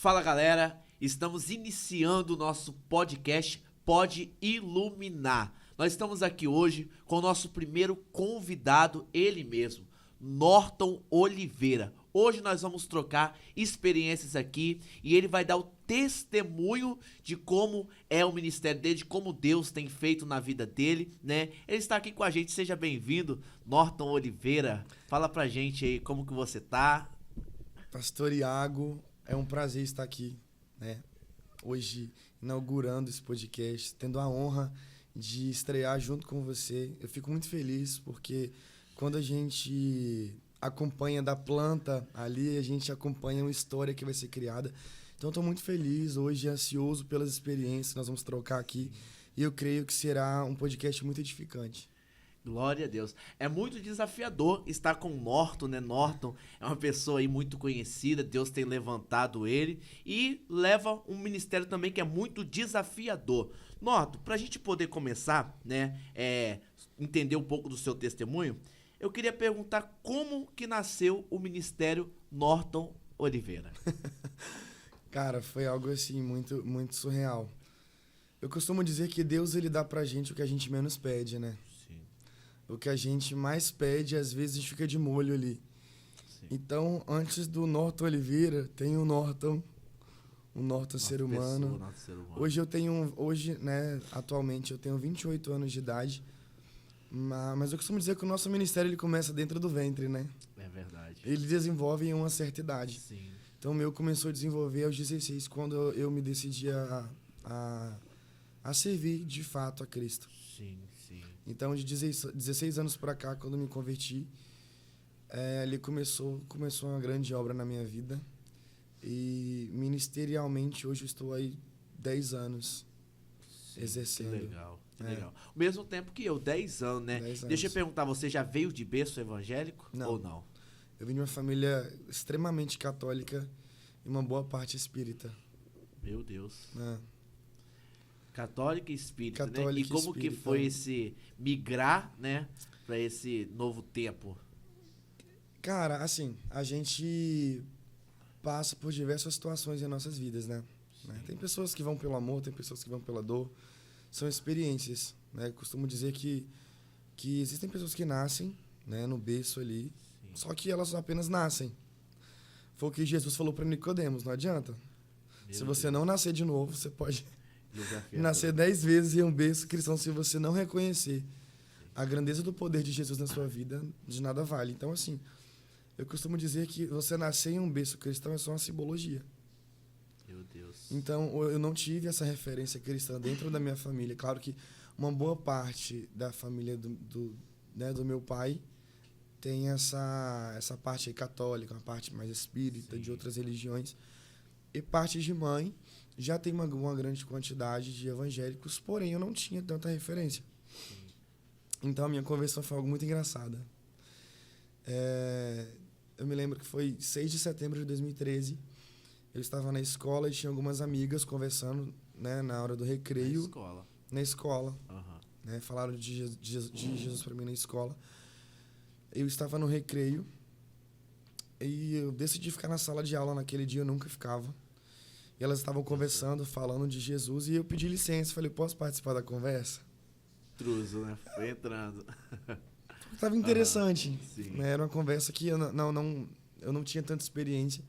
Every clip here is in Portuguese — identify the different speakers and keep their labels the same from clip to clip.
Speaker 1: Fala galera, estamos iniciando o nosso podcast Pode Iluminar. Nós estamos aqui hoje com o nosso primeiro convidado, ele mesmo, Norton Oliveira. Hoje nós vamos trocar experiências aqui e ele vai dar o testemunho de como é o ministério dele, de como Deus tem feito na vida dele, né? Ele está aqui com a gente, seja bem-vindo, Norton Oliveira. Fala pra gente aí como que você tá.
Speaker 2: Pastor Iago, é um prazer estar aqui, né? Hoje, inaugurando esse podcast, tendo a honra de estrear junto com você. Eu fico muito feliz porque quando a gente acompanha da planta ali, a gente acompanha uma história que vai ser criada. Então, estou muito feliz hoje, ansioso pelas experiências que nós vamos trocar aqui. E eu creio que será um podcast muito edificante.
Speaker 1: Glória a Deus. É muito desafiador estar com o Norton, né? Norton é uma pessoa aí muito conhecida, Deus tem levantado ele e leva um ministério também que é muito desafiador. Norton, pra gente poder começar, né, entender um pouco do seu testemunho, eu queria perguntar como que nasceu o ministério Norton Oliveira.
Speaker 2: Cara, foi algo assim muito, muito surreal. Eu costumo dizer que Deus ele dá pra gente o que a gente menos pede, né?
Speaker 1: Sim.
Speaker 2: O que a gente mais pede, às vezes a gente fica de molho ali.
Speaker 1: Sim.
Speaker 2: Então, antes do Norton Oliveira, tem o Norton ser humano.
Speaker 1: Nosso ser humano.
Speaker 2: Hoje, né, atualmente eu tenho 28 anos de idade. Mas eu costumo dizer que o nosso ministério ele começa dentro do ventre, né?
Speaker 1: É verdade.
Speaker 2: Ele desenvolve em uma certa idade.
Speaker 1: Sim.
Speaker 2: Então, o meu começou a desenvolver aos 16, quando eu me decidi a servir de fato a Cristo.
Speaker 1: Sim, sim.
Speaker 2: Então, de 16 anos para cá, quando me converti, ali começou uma grande obra na minha vida. E ministerialmente, hoje eu estou aí 10 anos
Speaker 1: Sim,
Speaker 2: exercendo.
Speaker 1: Que legal, que legal. O mesmo tempo que eu, 10 anos, né?
Speaker 2: 10 anos.
Speaker 1: Deixa eu perguntar, você já veio de berço evangélico
Speaker 2: Não.
Speaker 1: ou não?
Speaker 2: Eu vim de uma família extremamente católica e uma boa parte espírita.
Speaker 1: Meu Deus.
Speaker 2: Né?
Speaker 1: Católica e espírita, né? E
Speaker 2: Católica e
Speaker 1: como que
Speaker 2: espírita.
Speaker 1: foi esse migrar, né? Pra esse novo tempo?
Speaker 2: Cara, assim, a gente passa por diversas situações em nossas vidas, né? Tem pessoas que vão pelo amor, tem pessoas que vão pela dor. São experiências, né? Eu costumo dizer que existem pessoas que nascem, né, no berço ali, só que elas apenas nascem. Foi o que Jesus falou para Nicodemos, não adianta. Se você não nascer de novo, você pode nascer 10 vezes em um berço cristão. Se você não reconhecer a grandeza do poder de Jesus na sua vida, de nada vale. Então, assim, eu costumo dizer que você nascer em um berço cristão é só uma simbologia.
Speaker 1: Meu Deus.
Speaker 2: Então, eu não tive essa referência cristã dentro da minha família. Claro que uma boa parte da família do meu pai tem essa parte aí católica, uma parte mais espírita,
Speaker 1: Sim.
Speaker 2: de outras religiões. E parte de mãe já tem uma grande quantidade de evangélicos, porém eu não tinha tanta referência.
Speaker 1: Sim.
Speaker 2: Então a minha conversão foi algo muito engraçada. Eu me lembro que foi 6 de setembro de 2013. Eu estava na escola e tinha algumas amigas conversando, né, na hora do recreio. Na escola.
Speaker 1: Uhum.
Speaker 2: Né, falaram de Jesus para mim na escola. Eu estava no recreio e eu decidi ficar na sala de aula naquele dia, eu nunca ficava. E elas estavam conversando, falando de Jesus, e eu pedi licença, falei, posso participar da conversa?
Speaker 1: Truso, né? Foi entrando.
Speaker 2: Estava interessante.
Speaker 1: Sim.
Speaker 2: Né? Era uma conversa que eu não tinha tanta experiência.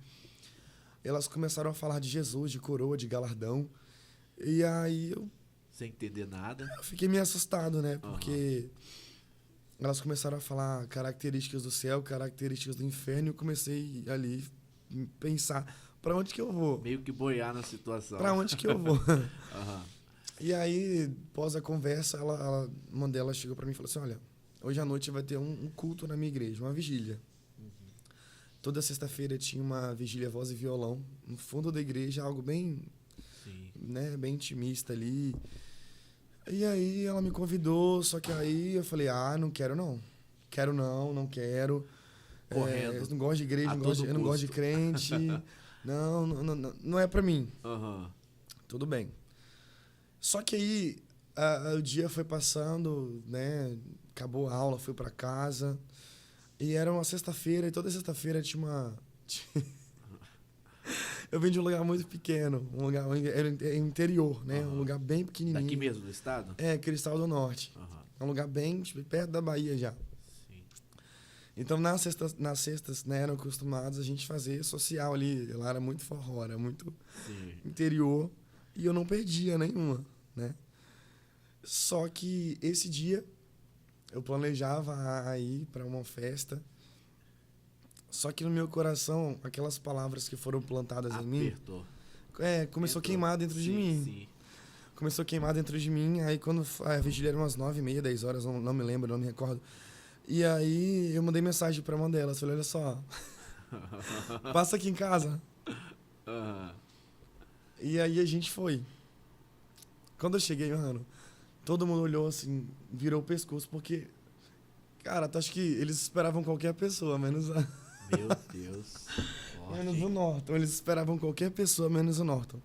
Speaker 2: Elas começaram a falar de Jesus, de coroa, de galardão. E aí eu
Speaker 1: Sem entender nada.
Speaker 2: fiquei meio assustado, né? Porque elas começaram a falar características do céu, características do inferno, e eu comecei ali a pensar, para onde que eu vou?
Speaker 1: Meio que boiar na situação.
Speaker 2: Para onde que eu vou?
Speaker 1: Uhum.
Speaker 2: E aí, após a conversa, uma delas chegou para mim e falou assim, olha, hoje à noite vai ter um culto na minha igreja, uma vigília. Toda sexta-feira tinha uma vigília voz e violão no fundo da igreja, algo bem, né, bem intimista ali. E aí ela me convidou, só que aí eu falei, não quero não. Não quero.
Speaker 1: Correndo.
Speaker 2: Eu não gosto de igreja, eu não gosto de crente. não é pra mim.
Speaker 1: Uhum.
Speaker 2: Tudo bem. Só que aí o dia foi passando, né? Acabou a aula, fui pra casa. E era uma sexta-feira, e toda sexta-feira tinha Eu vim de um lugar muito pequeno, era interior, né? Um lugar bem pequenininho.
Speaker 1: Daqui mesmo, do estado?
Speaker 2: É, Cristal do Norte. É um lugar bem, tipo, perto da Bahia já.
Speaker 1: Sim.
Speaker 2: Então, nas sextas, né, eram acostumados a gente fazer social ali. Lá era muito forró, era muito interior. E eu não perdia nenhuma, né? Só que esse dia eu planejava ir para uma festa. Só que no meu coração, aquelas palavras que foram plantadas em mim... começou a queimar dentro de mim.
Speaker 1: Sim.
Speaker 2: Começou a queimar dentro de mim. Aí quando a vigília era umas 9h30, 10 horas, não me lembro, não me recordo. E aí eu mandei mensagem pra uma delas. Falei, olha só, passa aqui em casa. E aí a gente foi. Quando eu cheguei, mano, todo mundo olhou assim, virou o pescoço, porque, cara, acho que eles esperavam qualquer pessoa, menos a...
Speaker 1: Meu Deus.
Speaker 2: menos o Norton. Eles esperavam qualquer pessoa, menos o Norton.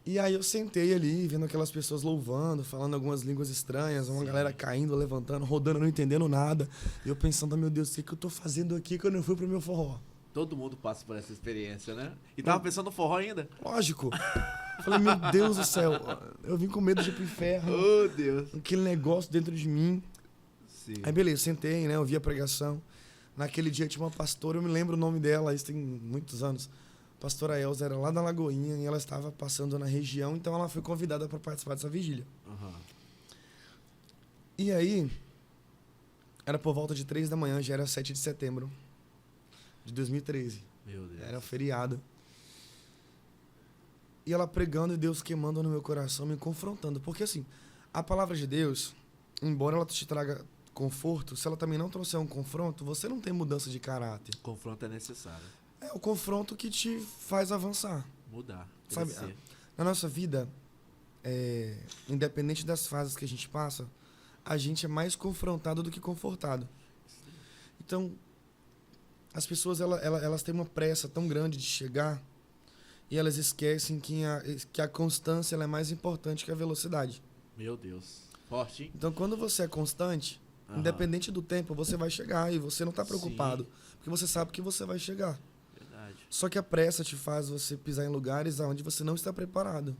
Speaker 2: E aí eu sentei ali, vendo aquelas pessoas louvando, falando algumas línguas estranhas, uma galera caindo, levantando, rodando, não entendendo nada. E eu pensando, meu Deus, o que eu tô fazendo aqui quando eu fui pro meu forró?
Speaker 1: Todo mundo passa por essa experiência, né? E tava pensando no forró ainda?
Speaker 2: Lógico. Falei, meu Deus do céu, eu vim com medo de ir pro inferno.
Speaker 1: Oh, Deus.
Speaker 2: Aquele negócio dentro de mim.
Speaker 1: Sim.
Speaker 2: Aí beleza, sentei, né, ouvi a pregação. Naquele dia tinha uma pastora, eu me lembro o nome dela, isso tem muitos anos. Pastora Elza era lá da Lagoinha e ela estava passando na região, então ela foi convidada para participar dessa vigília. E aí, era por volta de 3 da manhã, já era 7 de setembro de 2013.
Speaker 1: Meu Deus.
Speaker 2: Era feriado. E ela pregando e Deus queimando no meu coração, me confrontando. Porque assim, a palavra de Deus, embora ela te traga conforto, se ela também não trouxer um confronto, você não tem mudança de caráter.
Speaker 1: Confronto é necessário.
Speaker 2: É o confronto que te faz avançar.
Speaker 1: Mudar.
Speaker 2: Sabe, na nossa vida, independente das fases que a gente passa, a gente é mais confrontado do que confortado. Então, as pessoas elas têm uma pressa tão grande de chegar e elas esquecem que a constância ela é mais importante que a velocidade.
Speaker 1: Meu Deus. Forte, hein?
Speaker 2: Então, quando você é constante, independente do tempo, você vai chegar e você não está preocupado, porque você sabe que você vai chegar.
Speaker 1: Verdade.
Speaker 2: Só que a pressa te faz você pisar em lugares onde você não está preparado.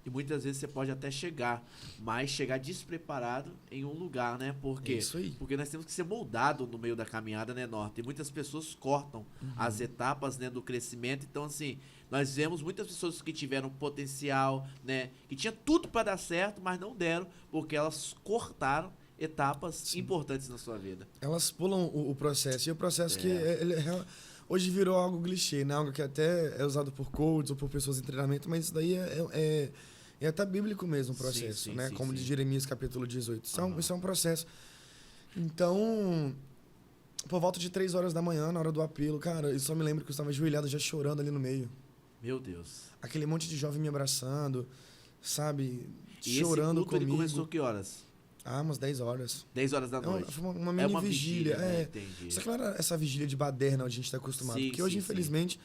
Speaker 1: E muitas vezes você pode até chegar, mas chegar despreparado em um lugar, né? Por quê?
Speaker 2: Isso aí.
Speaker 1: Porque nós temos que ser moldados no meio da caminhada, né, Norte? E muitas pessoas cortam as etapas, né, do crescimento. Então, assim, nós vemos muitas pessoas que tiveram potencial, né? Que tinha tudo para dar certo, mas não deram, porque elas cortaram etapas importantes na sua vida.
Speaker 2: Elas pulam o processo. E o processo que hoje virou algo clichê, né? Algo que até é usado por coaches ou por pessoas em treinamento, mas isso daí é até bíblico mesmo o processo, né? Como de Jeremias capítulo 18. Isso é um processo. Então, por volta de 3 horas da manhã, na hora do apelo, cara, eu só me lembro que eu estava ajoelhado já chorando ali no meio.
Speaker 1: Meu Deus.
Speaker 2: Aquele monte de jovem me abraçando, sabe?
Speaker 1: E
Speaker 2: chorando
Speaker 1: esse culto,
Speaker 2: comigo.
Speaker 1: Ele começou que horas?
Speaker 2: Umas 10 horas.
Speaker 1: 10 horas da noite.
Speaker 2: Foi uma mini vigília.
Speaker 1: Né? Entendi.
Speaker 2: Só que não era essa vigília de baderna onde a gente está acostumado. Porque hoje, infelizmente,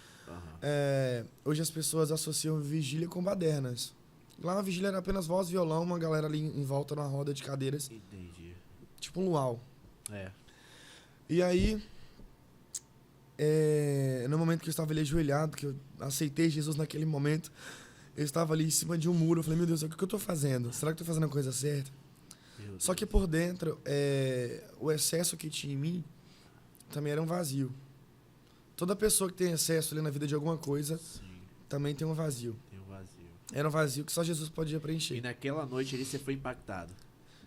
Speaker 2: hoje as pessoas associam vigília com badernas. Lá na vigília era apenas voz, violão, uma galera ali em volta numa roda de cadeiras.
Speaker 1: Entendi.
Speaker 2: Tipo um luau.
Speaker 1: É.
Speaker 2: E aí, no momento que eu estava ali ajoelhado, que eu aceitei Jesus naquele momento, eu estava ali em cima de um muro. Eu falei, meu Deus, o que eu estou fazendo? Será que eu estou fazendo a coisa certa? Só que por dentro, o excesso que tinha em mim também era um vazio. Toda pessoa que tem excesso ali na vida de alguma coisa também tem um vazio. Era um vazio que só Jesus podia preencher.
Speaker 1: E naquela noite ali você foi impactado?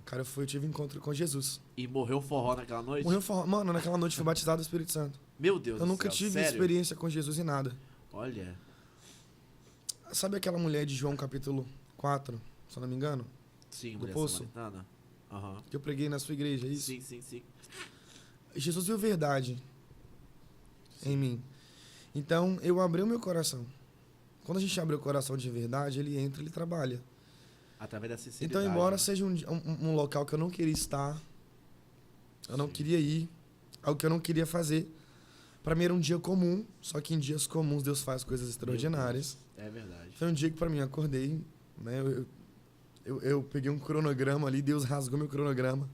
Speaker 2: Cara, eu tive encontro com Jesus.
Speaker 1: E morreu forró naquela noite?
Speaker 2: Morreu forró. Mano, naquela noite fui batizado do Espírito Santo.
Speaker 1: Meu Deus do céu,
Speaker 2: eu nunca tive
Speaker 1: sério?
Speaker 2: experiência com Jesus em nada.
Speaker 1: Olha.
Speaker 2: Sabe aquela mulher de João capítulo 4, se eu não me engano?
Speaker 1: Sim,
Speaker 2: do
Speaker 1: mulher
Speaker 2: poço.
Speaker 1: samaritana.
Speaker 2: Que eu preguei na sua igreja, é isso?
Speaker 1: Sim.
Speaker 2: Jesus viu verdade em mim. Então, eu abri o meu coração. Quando a gente abre o coração de verdade, ele entra, ele trabalha.
Speaker 1: Através da sinceridade.
Speaker 2: Então, embora
Speaker 1: né?
Speaker 2: seja um local que eu não queria estar, eu não queria ir, algo que eu não queria fazer, para mim era um dia comum, só que em dias comuns Deus faz coisas extraordinárias.
Speaker 1: É verdade.
Speaker 2: Foi um dia que para mim eu acordei, né? Eu peguei um cronograma ali, Deus rasgou meu cronograma.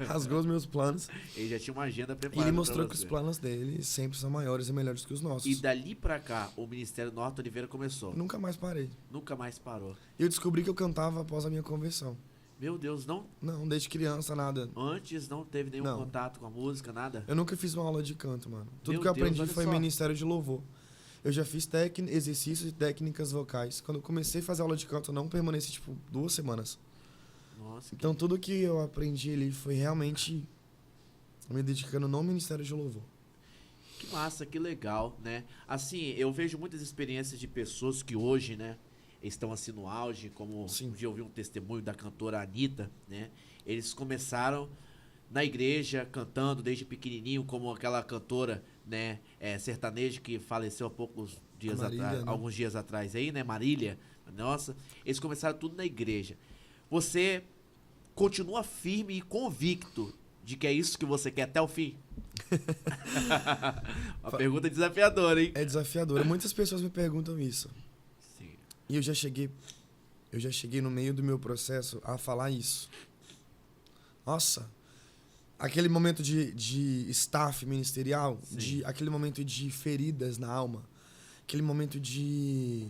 Speaker 2: Rasgou os meus planos.
Speaker 1: Ele já tinha uma agenda
Speaker 2: E
Speaker 1: preparada.
Speaker 2: ele mostrou
Speaker 1: pra
Speaker 2: que
Speaker 1: você.
Speaker 2: os planos dele sempre são maiores e melhores que os nossos.
Speaker 1: E dali pra cá, o Ministério Norton Oliveira começou.
Speaker 2: Nunca mais parei.
Speaker 1: Nunca mais parou.
Speaker 2: E eu descobri que eu cantava após a minha conversão.
Speaker 1: Meu Deus, não.
Speaker 2: Não, desde criança, nada.
Speaker 1: Antes não teve nenhum
Speaker 2: Não.
Speaker 1: contato com a música, nada?
Speaker 2: Eu nunca fiz uma aula de canto, mano. Tudo
Speaker 1: Meu
Speaker 2: que eu
Speaker 1: Deus,
Speaker 2: aprendi
Speaker 1: olha
Speaker 2: foi
Speaker 1: só.
Speaker 2: ministério de louvor. Eu já fiz exercícios e técnicas vocais. Quando eu comecei a fazer aula de canto, eu não permaneci, 2 semanas.
Speaker 1: Nossa,
Speaker 2: Então, tudo que eu aprendi ali foi realmente me dedicando no ministério de louvor.
Speaker 1: que massa, que legal, né? Assim, eu vejo muitas experiências de pessoas que hoje, né, estão assim no auge, como
Speaker 2: Sim.
Speaker 1: um dia eu vi um testemunho da cantora Anitta, né? Eles começaram na igreja cantando desde pequenininho, como aquela cantora, né, sertaneja que faleceu há poucos dias
Speaker 2: Marília,
Speaker 1: atrás,
Speaker 2: né?
Speaker 1: alguns dias atrás aí, né, Marília. Nossa, eles começaram tudo na igreja. Você continua firme e convicto de que é isso que você quer até o fim? Uma pergunta desafiadora, hein?
Speaker 2: É desafiador. Muitas pessoas me perguntam isso.
Speaker 1: Sim.
Speaker 2: E eu já cheguei no meio do meu processo a falar isso. Nossa, aquele momento de staff ministerial,
Speaker 1: Sim.
Speaker 2: aquele momento de feridas na alma, aquele momento de,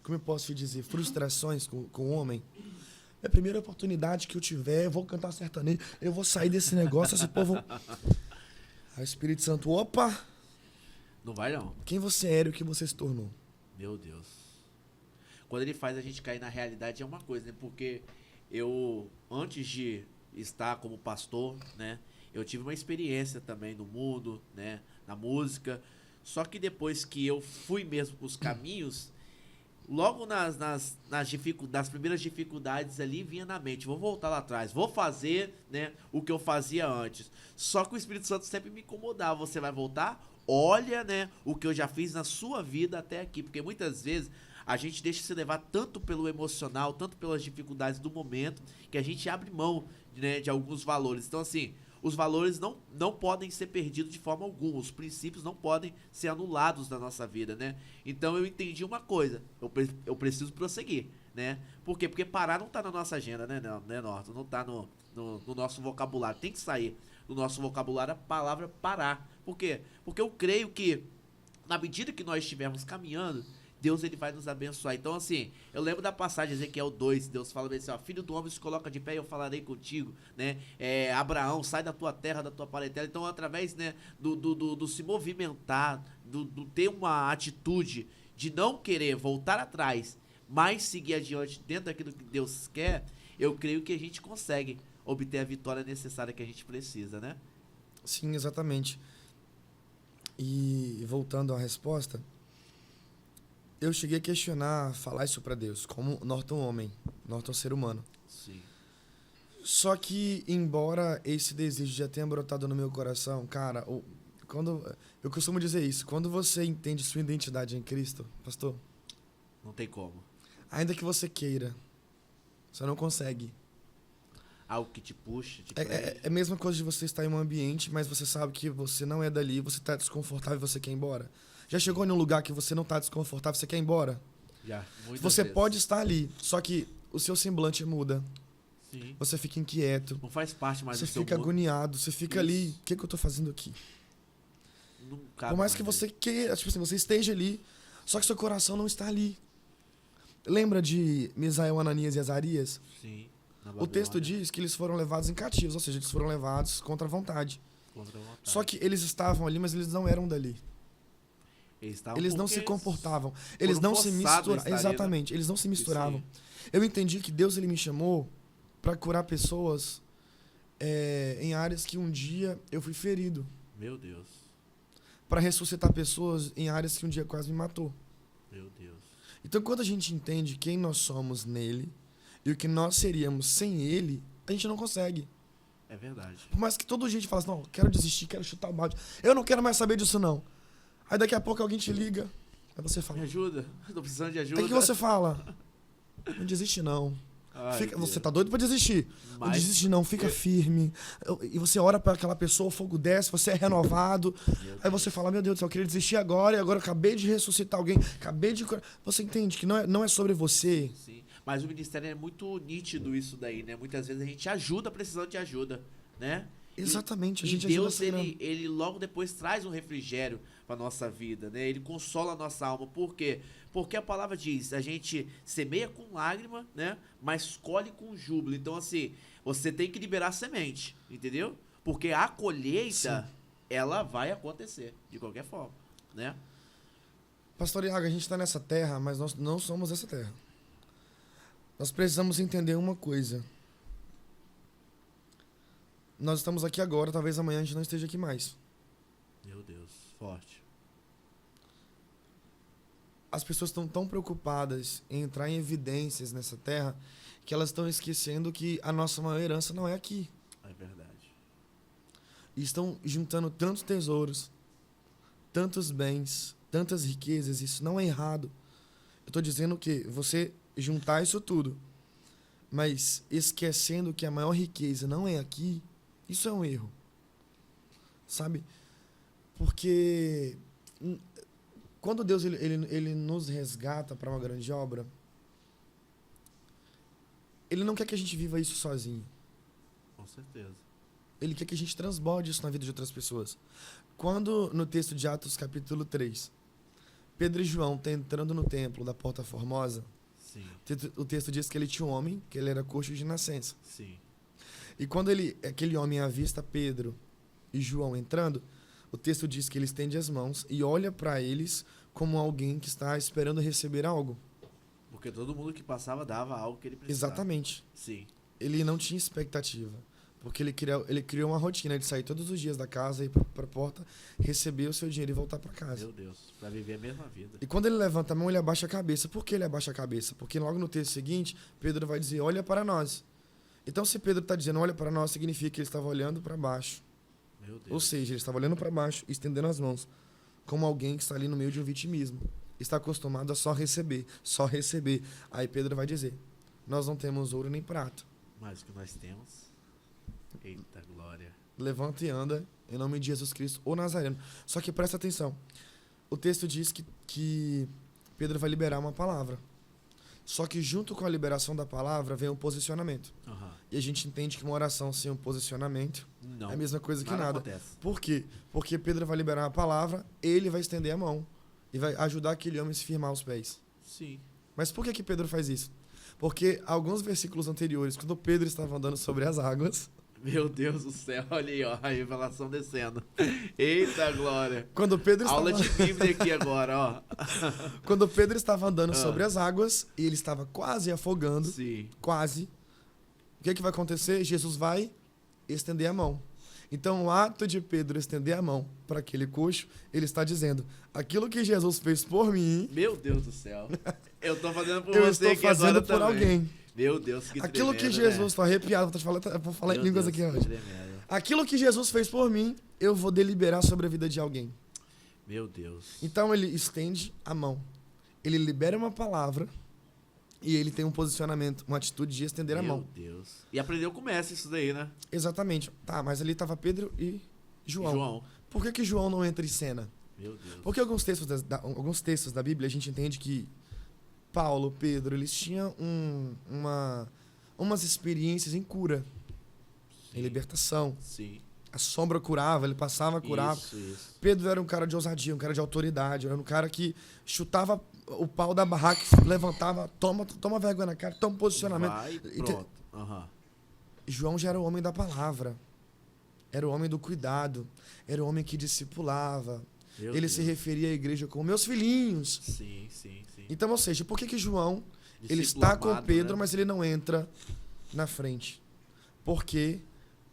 Speaker 2: como eu posso te dizer, frustrações com o homem. É a primeira oportunidade que eu tiver, eu vou cantar sertanejo, eu vou sair desse negócio, esse povo... Aí o Espírito Santo, opa,
Speaker 1: Não vai não.
Speaker 2: quem você era e o que você se tornou?
Speaker 1: Meu Deus. Quando ele faz a gente cair na realidade é uma coisa, né? Porque eu, antes de estar como pastor, né? Eu tive uma experiência também no mundo, né? Na música. Só que depois que eu fui mesmo pros caminhos, logo nas primeiras dificuldades ali vinha na mente, vou voltar lá atrás, vou fazer, né, o que eu fazia antes. Só que o Espírito Santo sempre me incomodava, você vai voltar? Olha, né, o que eu já fiz na sua vida até aqui, porque muitas vezes a gente deixa se levar tanto pelo emocional, tanto pelas dificuldades do momento, que a gente abre mão, né, de alguns valores. Então, assim, os valores não podem ser perdidos de forma alguma, os princípios não podem ser anulados na nossa vida, né? Então eu entendi uma coisa, eu preciso prosseguir, né? Por quê? Porque parar não tá na nossa agenda, né, Norton? Não tá no nosso vocabulário, tem que sair do nosso vocabulário a palavra parar. Por quê? Porque eu creio que na medida que nós estivermos caminhando, Deus ele vai nos abençoar. Então, assim, eu lembro da passagem Ezequiel 2, Deus fala bem assim, ó, filho do homem se coloca de pé e eu falarei contigo, né? Abraão, sai da tua terra, da tua parentela. Então, através, né, do se movimentar, do ter uma atitude de não querer voltar atrás, mas seguir adiante dentro daquilo que Deus quer, eu creio que a gente consegue obter a vitória necessária que a gente precisa, né?
Speaker 2: Sim, exatamente. E voltando à resposta, eu cheguei a questionar, falar isso pra Deus, como Norton homem, Norton ser humano.
Speaker 1: Sim.
Speaker 2: Só que, embora esse desejo já tenha brotado no meu coração, cara, eu costumo dizer isso, quando você entende sua identidade em Cristo, pastor,
Speaker 1: Não tem como.
Speaker 2: ainda que você queira, você não consegue.
Speaker 1: Algo que te puxa, te
Speaker 2: É
Speaker 1: prende.
Speaker 2: a mesma coisa de você estar em um ambiente, mas você sabe que você não é dali, você tá desconfortável e você quer ir embora. Já chegou em um lugar que você não tá desconfortável, você quer ir embora?
Speaker 1: Já, muitas
Speaker 2: Você
Speaker 1: vezes.
Speaker 2: pode estar ali, só que o seu semblante muda,
Speaker 1: Sim.
Speaker 2: você fica inquieto,
Speaker 1: Não faz parte mais
Speaker 2: você
Speaker 1: do seu
Speaker 2: fica
Speaker 1: mundo.
Speaker 2: agoniado, você fica ali,
Speaker 1: Isso.
Speaker 2: o que eu tô fazendo aqui?
Speaker 1: Não cabe
Speaker 2: Por mais que
Speaker 1: mais
Speaker 2: você queira, tipo assim, você esteja ali, só que seu coração não está ali. Lembra de Misael, Ananias e Azarias?
Speaker 1: aí. Sim. na
Speaker 2: O texto
Speaker 1: Babilônia,
Speaker 2: diz que eles foram levados em cativos, ou seja, eles foram levados contra a vontade.
Speaker 1: contra a vontade.
Speaker 2: Só que eles estavam ali, mas eles não eram dali.
Speaker 1: Eles, estavam
Speaker 2: Eles não
Speaker 1: porque
Speaker 2: se comportavam. Eles não se
Speaker 1: forçados a
Speaker 2: misturavam.
Speaker 1: estar ali, né?
Speaker 2: Exatamente, eles não se misturavam. Eu entendi que Deus ele me chamou para curar pessoas em áreas que um dia eu fui ferido.
Speaker 1: Meu Deus.
Speaker 2: Para ressuscitar pessoas em áreas que um dia quase me matou.
Speaker 1: Meu Deus.
Speaker 2: Então, quando a gente entende quem nós somos nele e o que nós seríamos sem ele, a gente não consegue.
Speaker 1: É verdade.
Speaker 2: Por mais que toda gente fale assim, não, quero desistir, quero chutar o balde. Eu não quero mais saber disso, não. Aí daqui a pouco alguém te liga, aí você fala...
Speaker 1: Me ajuda. Tô precisando de ajuda.
Speaker 2: Aí o que você fala? Não desiste, não.
Speaker 1: Ai,
Speaker 2: Você
Speaker 1: Deus.
Speaker 2: tá doido pra desistir. Não
Speaker 1: Mas-
Speaker 2: desiste, não. Fica firme. E você ora pra aquela pessoa, o fogo desce, você é renovado.
Speaker 1: Meu
Speaker 2: Aí você fala, meu Deus do céu, eu queria desistir agora, e agora eu acabei de ressuscitar alguém, acabei de... Você entende que não é sobre você.
Speaker 1: Sim. Mas o ministério é muito nítido isso daí, né? Muitas vezes a gente ajuda precisando de ajuda. né?
Speaker 2: Exatamente, a
Speaker 1: E
Speaker 2: gente ajuda
Speaker 1: Deus,
Speaker 2: acelerando.
Speaker 1: ele logo depois traz um refrigério para nossa vida, né? Ele consola a nossa alma. Por quê? Porque a palavra diz, a gente semeia com lágrima, né? Mas colhe com júbilo. Então, assim, você tem que liberar semente, entendeu? Porque a colheita,
Speaker 2: Sim.
Speaker 1: ela vai acontecer, de qualquer forma, né?
Speaker 2: Pastor Iago, a gente está nessa terra, mas nós não somos essa terra. Nós precisamos entender uma coisa. Nós estamos aqui agora, talvez amanhã a gente não esteja aqui mais.
Speaker 1: Meu Deus, forte.
Speaker 2: As pessoas estão tão preocupadas em entrar em evidências nessa terra que elas estão esquecendo que a nossa maior herança não é aqui.
Speaker 1: É verdade.
Speaker 2: E estão juntando tantos tesouros, tantos bens, tantas riquezas. Isso não é errado. Eu estou dizendo que você juntar isso tudo, mas esquecendo que a maior riqueza não é aqui, isso é um erro. Sabe? Porque quando Deus ele nos resgata para uma grande obra, Ele não quer que a gente viva isso sozinho.
Speaker 1: Com certeza.
Speaker 2: Ele quer que a gente transborde isso na vida de outras pessoas. Quando, no texto de Atos, capítulo 3, Pedro e João estão entrando no templo da Porta Formosa,
Speaker 1: Sim,
Speaker 2: o texto diz que ele tinha um homem, que ele era coxo de nascença.
Speaker 1: sim.
Speaker 2: E quando aquele homem avista Pedro e João entrando, o texto diz que ele estende as mãos e olha para eles como alguém que está esperando receber algo.
Speaker 1: Porque todo mundo que passava dava algo que ele precisava.
Speaker 2: Exatamente.
Speaker 1: Sim.
Speaker 2: Ele não tinha expectativa. Porque ele criou uma rotina de sair todos os dias da casa, ir para a porta, receber o seu dinheiro e voltar para casa.
Speaker 1: Meu Deus, pra viver a mesma vida.
Speaker 2: E quando ele levanta a mão, ele abaixa a cabeça. Por que ele abaixa a cabeça? Porque logo no texto seguinte, Pedro vai dizer, olha para nós. Então, se Pedro está dizendo, olha para nós, significa que ele estava olhando para baixo.
Speaker 1: Meu Deus.
Speaker 2: Ou seja, ele estava olhando para baixo, estendendo as mãos, como alguém que está ali no meio de um vitimismo. Está acostumado a só receber, só receber. Aí Pedro vai dizer, nós não temos ouro nem prata.
Speaker 1: Mas o que nós temos... Eita glória.
Speaker 2: Levanta e anda, em nome de Jesus Cristo, o Nazareno. Só que presta atenção. O texto diz que Pedro vai liberar uma palavra. Só que junto com a liberação da palavra vem um posicionamento.
Speaker 1: Aham.
Speaker 2: E a gente entende que uma oração sem um posicionamento
Speaker 1: Não.
Speaker 2: é a mesma coisa que nada.
Speaker 1: Acontece.
Speaker 2: Por quê? Porque Pedro vai liberar a palavra, ele vai estender a mão e vai ajudar aquele homem a se firmar os pés.
Speaker 1: Sim.
Speaker 2: Mas por que Pedro faz isso? Porque alguns versículos anteriores, quando Pedro estava andando sobre as águas,
Speaker 1: Meu Deus do céu, olha aí, ó, a revelação descendo. Eita glória.
Speaker 2: quando Pedro
Speaker 1: Aula
Speaker 2: estava,
Speaker 1: de Bíblia aqui agora, ó.
Speaker 2: quando Pedro estava andando
Speaker 1: Ah.
Speaker 2: sobre as águas e ele estava quase afogando,
Speaker 1: Sim.
Speaker 2: quase, o que vai acontecer? Jesus vai estender a mão. Então, o ato de Pedro estender a mão para aquele coxo, ele está dizendo, aquilo que Jesus fez por mim,
Speaker 1: Meu Deus do céu. Eu tô fazendo por
Speaker 2: eu
Speaker 1: você
Speaker 2: estou
Speaker 1: aqui
Speaker 2: fazendo
Speaker 1: agora
Speaker 2: por
Speaker 1: também.
Speaker 2: alguém.
Speaker 1: Meu Deus, que
Speaker 2: Aquilo que
Speaker 1: tremendo,
Speaker 2: Jesus,
Speaker 1: né?
Speaker 2: tô arrepiado, vou falar em
Speaker 1: Meu
Speaker 2: línguas
Speaker 1: Deus,
Speaker 2: aqui
Speaker 1: que
Speaker 2: hoje.
Speaker 1: tremendo.
Speaker 2: Aquilo que Jesus fez por mim, eu vou deliberar sobre a vida de alguém.
Speaker 1: Meu Deus.
Speaker 2: Então ele estende a mão. Ele libera uma palavra e ele tem um posicionamento, uma atitude de estender a mão.
Speaker 1: Meu Deus. E aprendeu com o mestre isso daí, né?
Speaker 2: Exatamente. Tá, mas ali estava Pedro e João. Por que João não entra em cena?
Speaker 1: Meu Deus.
Speaker 2: Porque alguns textos da Bíblia a gente entende que Paulo, Pedro, eles tinham umas experiências em cura, em libertação.
Speaker 1: Sim.
Speaker 2: A sombra curava, ele passava a curar.
Speaker 1: Isso.
Speaker 2: Pedro era um cara de ousadia, um cara de autoridade, era um cara que chutava o pau da barraca, levantava, toma vergonha na cara, toma posicionamento.
Speaker 1: Vai,
Speaker 2: Ente-
Speaker 1: pronto. Aham.
Speaker 2: João já era o homem da palavra, era o homem do cuidado, era o homem que discipulava.
Speaker 1: Meu
Speaker 2: Ele
Speaker 1: Deus.
Speaker 2: se referia à igreja como meus filhinhos.
Speaker 1: Sim.
Speaker 2: Então, ou seja, por que João ele
Speaker 1: Discípulo
Speaker 2: está com
Speaker 1: amado,
Speaker 2: Pedro,
Speaker 1: né?
Speaker 2: mas ele não entra na frente? Porque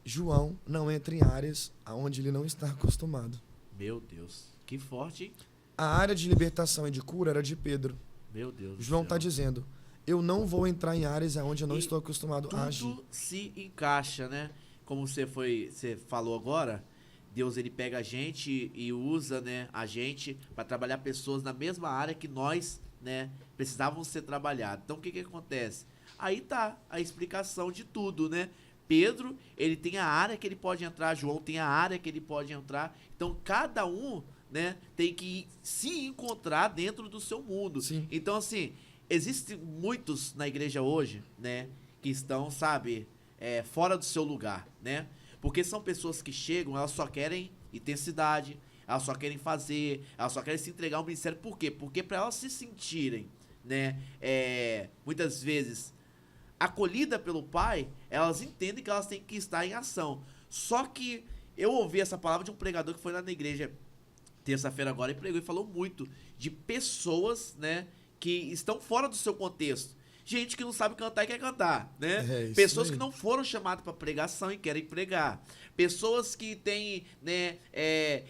Speaker 2: João não entra em áreas onde ele não está acostumado.
Speaker 1: Meu Deus. Que forte, hein?
Speaker 2: A área de libertação e de cura era de Pedro.
Speaker 1: Meu Deus do
Speaker 2: João
Speaker 1: céu.
Speaker 2: está dizendo, eu não vou entrar em áreas onde eu não
Speaker 1: E
Speaker 2: estou acostumado a agir.
Speaker 1: Tudo se encaixa, né? Como você falou agora, Deus ele pega a gente e usa, né, a gente para trabalhar pessoas na mesma área que nós, né, precisavam ser trabalhados. Então o que acontece? Aí tá a explicação de tudo, né? Pedro, ele tem a área que ele pode entrar, João tem a área que ele pode entrar. Então cada um, né, tem que se encontrar dentro do seu mundo.
Speaker 2: Sim.
Speaker 1: Então assim, existem muitos na igreja hoje, né, que estão, sabe, fora do seu lugar, né? Porque são pessoas que chegam, elas só querem intensidade, elas só querem fazer, elas só querem se entregar ao ministério. Por quê? Porque para elas se sentirem, né, muitas vezes acolhida pelo pai, elas entendem que elas têm que estar em ação. Só que eu ouvi essa palavra de um pregador que foi lá na igreja terça-feira agora e pregou e falou muito de pessoas, né, que estão fora do seu contexto. Gente que não sabe cantar e quer cantar, né? Pessoas que não foram chamadas para pregação e querem pregar. Pessoas que têm, né,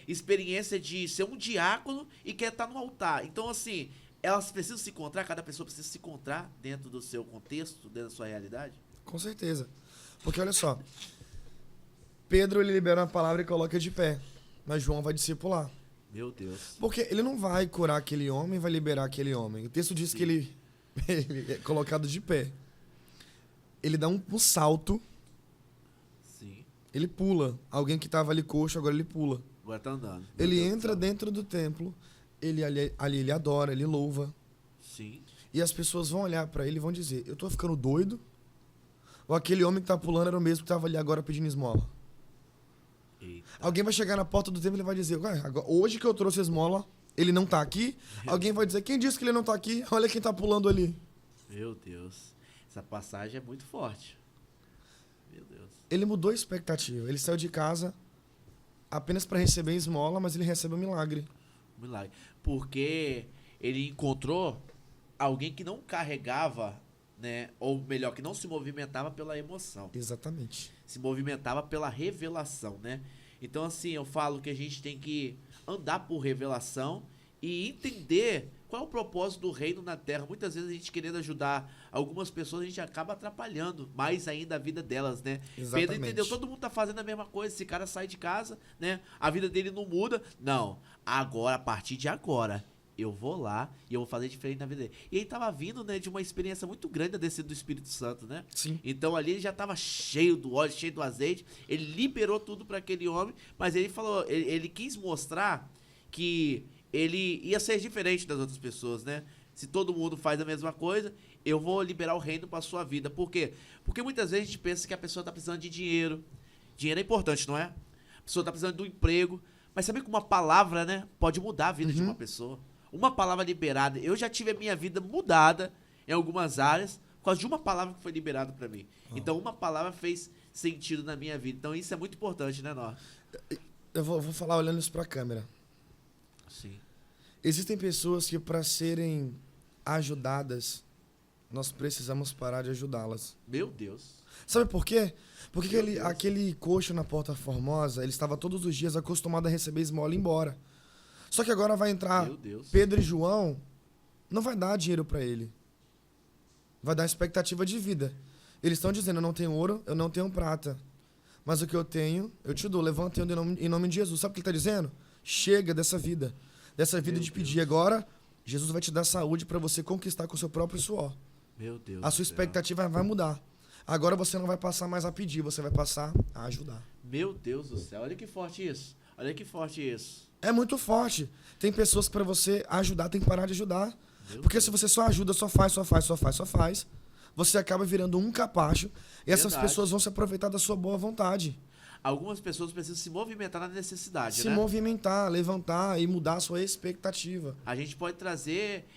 Speaker 1: experiência de ser um diácono e quer estar no altar. Então, assim, elas precisam se encontrar, cada pessoa precisa se encontrar dentro do seu contexto, dentro da sua realidade?
Speaker 2: Com certeza. Porque, olha só, Pedro, ele libera uma palavra e coloca de pé, mas João vai discipular.
Speaker 1: Meu Deus.
Speaker 2: Porque ele não vai curar aquele homem, vai liberar aquele homem. O texto diz que ele é colocado de pé. Ele dá um salto.
Speaker 1: Sim.
Speaker 2: Ele pula. Alguém que estava ali coxo, agora ele pula.
Speaker 1: Agora tá andando.
Speaker 2: Ele entra dentro do templo. Ali ele adora, ele louva.
Speaker 1: Sim.
Speaker 2: E as pessoas vão olhar pra ele e vão dizer: eu tô ficando doido? Ou aquele homem que tá pulando era o mesmo que tava ali agora pedindo esmola?
Speaker 1: Eita.
Speaker 2: Alguém vai chegar na porta do templo e vai dizer: ué, hoje que eu trouxe a esmola, ele não tá aqui? Alguém vai dizer: quem disse que ele não tá aqui? Olha quem tá pulando ali.
Speaker 1: Meu Deus. Essa passagem é muito forte. Meu Deus.
Speaker 2: Ele mudou a expectativa. Ele saiu de casa apenas para receber esmola, mas ele recebe um milagre.
Speaker 1: Milagre. Porque ele encontrou alguém que não carregava, né? Ou melhor, que não se movimentava pela emoção.
Speaker 2: Exatamente.
Speaker 1: Se movimentava pela revelação, né? Então, assim, eu falo que a gente tem que andar por revelação e entender qual é o propósito do reino na terra. Muitas vezes a gente querendo ajudar algumas pessoas, a gente acaba atrapalhando mais ainda a vida delas, né?
Speaker 2: Exatamente.
Speaker 1: Pedro entendeu, todo mundo tá fazendo a mesma coisa, esse cara sai de casa, né? A vida dele não muda. Não, agora, a partir de agora, eu vou lá e eu vou fazer diferente na vida dele. E ele tava vindo, né, de uma experiência muito grande da descida do Espírito Santo, né?
Speaker 2: Sim.
Speaker 1: Então ali ele já tava cheio do óleo, cheio do azeite, ele liberou tudo para aquele homem, mas ele falou, ele quis mostrar que ele ia ser diferente das outras pessoas, né? Se todo mundo faz a mesma coisa, eu vou liberar o reino para sua vida. Por quê? Porque muitas vezes a gente pensa que a pessoa tá precisando de dinheiro. Dinheiro é importante, não é? A pessoa tá precisando de um emprego. Mas sabe que uma palavra, né, pode mudar a vida de uma pessoa. Uma palavra liberada. Eu já tive a minha vida mudada em algumas áreas por causa de uma palavra que foi liberada para mim. Então, uma palavra fez sentido na minha vida. Então, isso é muito importante, né, Nó?
Speaker 2: Eu vou falar olhando isso pra câmera.
Speaker 1: Sim.
Speaker 2: Existem pessoas que, para serem ajudadas, nós precisamos parar de ajudá-las.
Speaker 1: Meu Deus.
Speaker 2: Sabe por quê? Porque aquele coxo na Porta Formosa, ele estava todos os dias acostumado a receber esmola e ir embora. Só que agora vai entrar Pedro e João, não vai dar dinheiro para ele. Vai dar expectativa de vida. Eles estão dizendo: eu não tenho ouro, eu não tenho prata. Mas o que eu tenho, eu te dou. Levanta em nome de Jesus. Sabe o que ele está dizendo? Chega dessa vida. Dessa vida de pedir. Agora, Jesus vai te dar saúde para você conquistar com o seu próprio suor.
Speaker 1: Meu Deus.
Speaker 2: A sua expectativa vai mudar. Agora você não vai passar mais a pedir, você vai passar a ajudar.
Speaker 1: Meu Deus do céu. Olha que forte isso. Olha que forte isso.
Speaker 2: É muito forte. Tem pessoas que para você ajudar, tem que parar de ajudar.
Speaker 1: Meu
Speaker 2: Porque
Speaker 1: Deus.
Speaker 2: se você só ajuda, só faz, você acaba virando um capacho e essas
Speaker 1: Verdade.
Speaker 2: pessoas vão se aproveitar da sua boa vontade.
Speaker 1: Algumas pessoas precisam se movimentar na necessidade,
Speaker 2: Se
Speaker 1: né?
Speaker 2: movimentar, levantar e mudar a sua expectativa.
Speaker 1: A gente pode trazer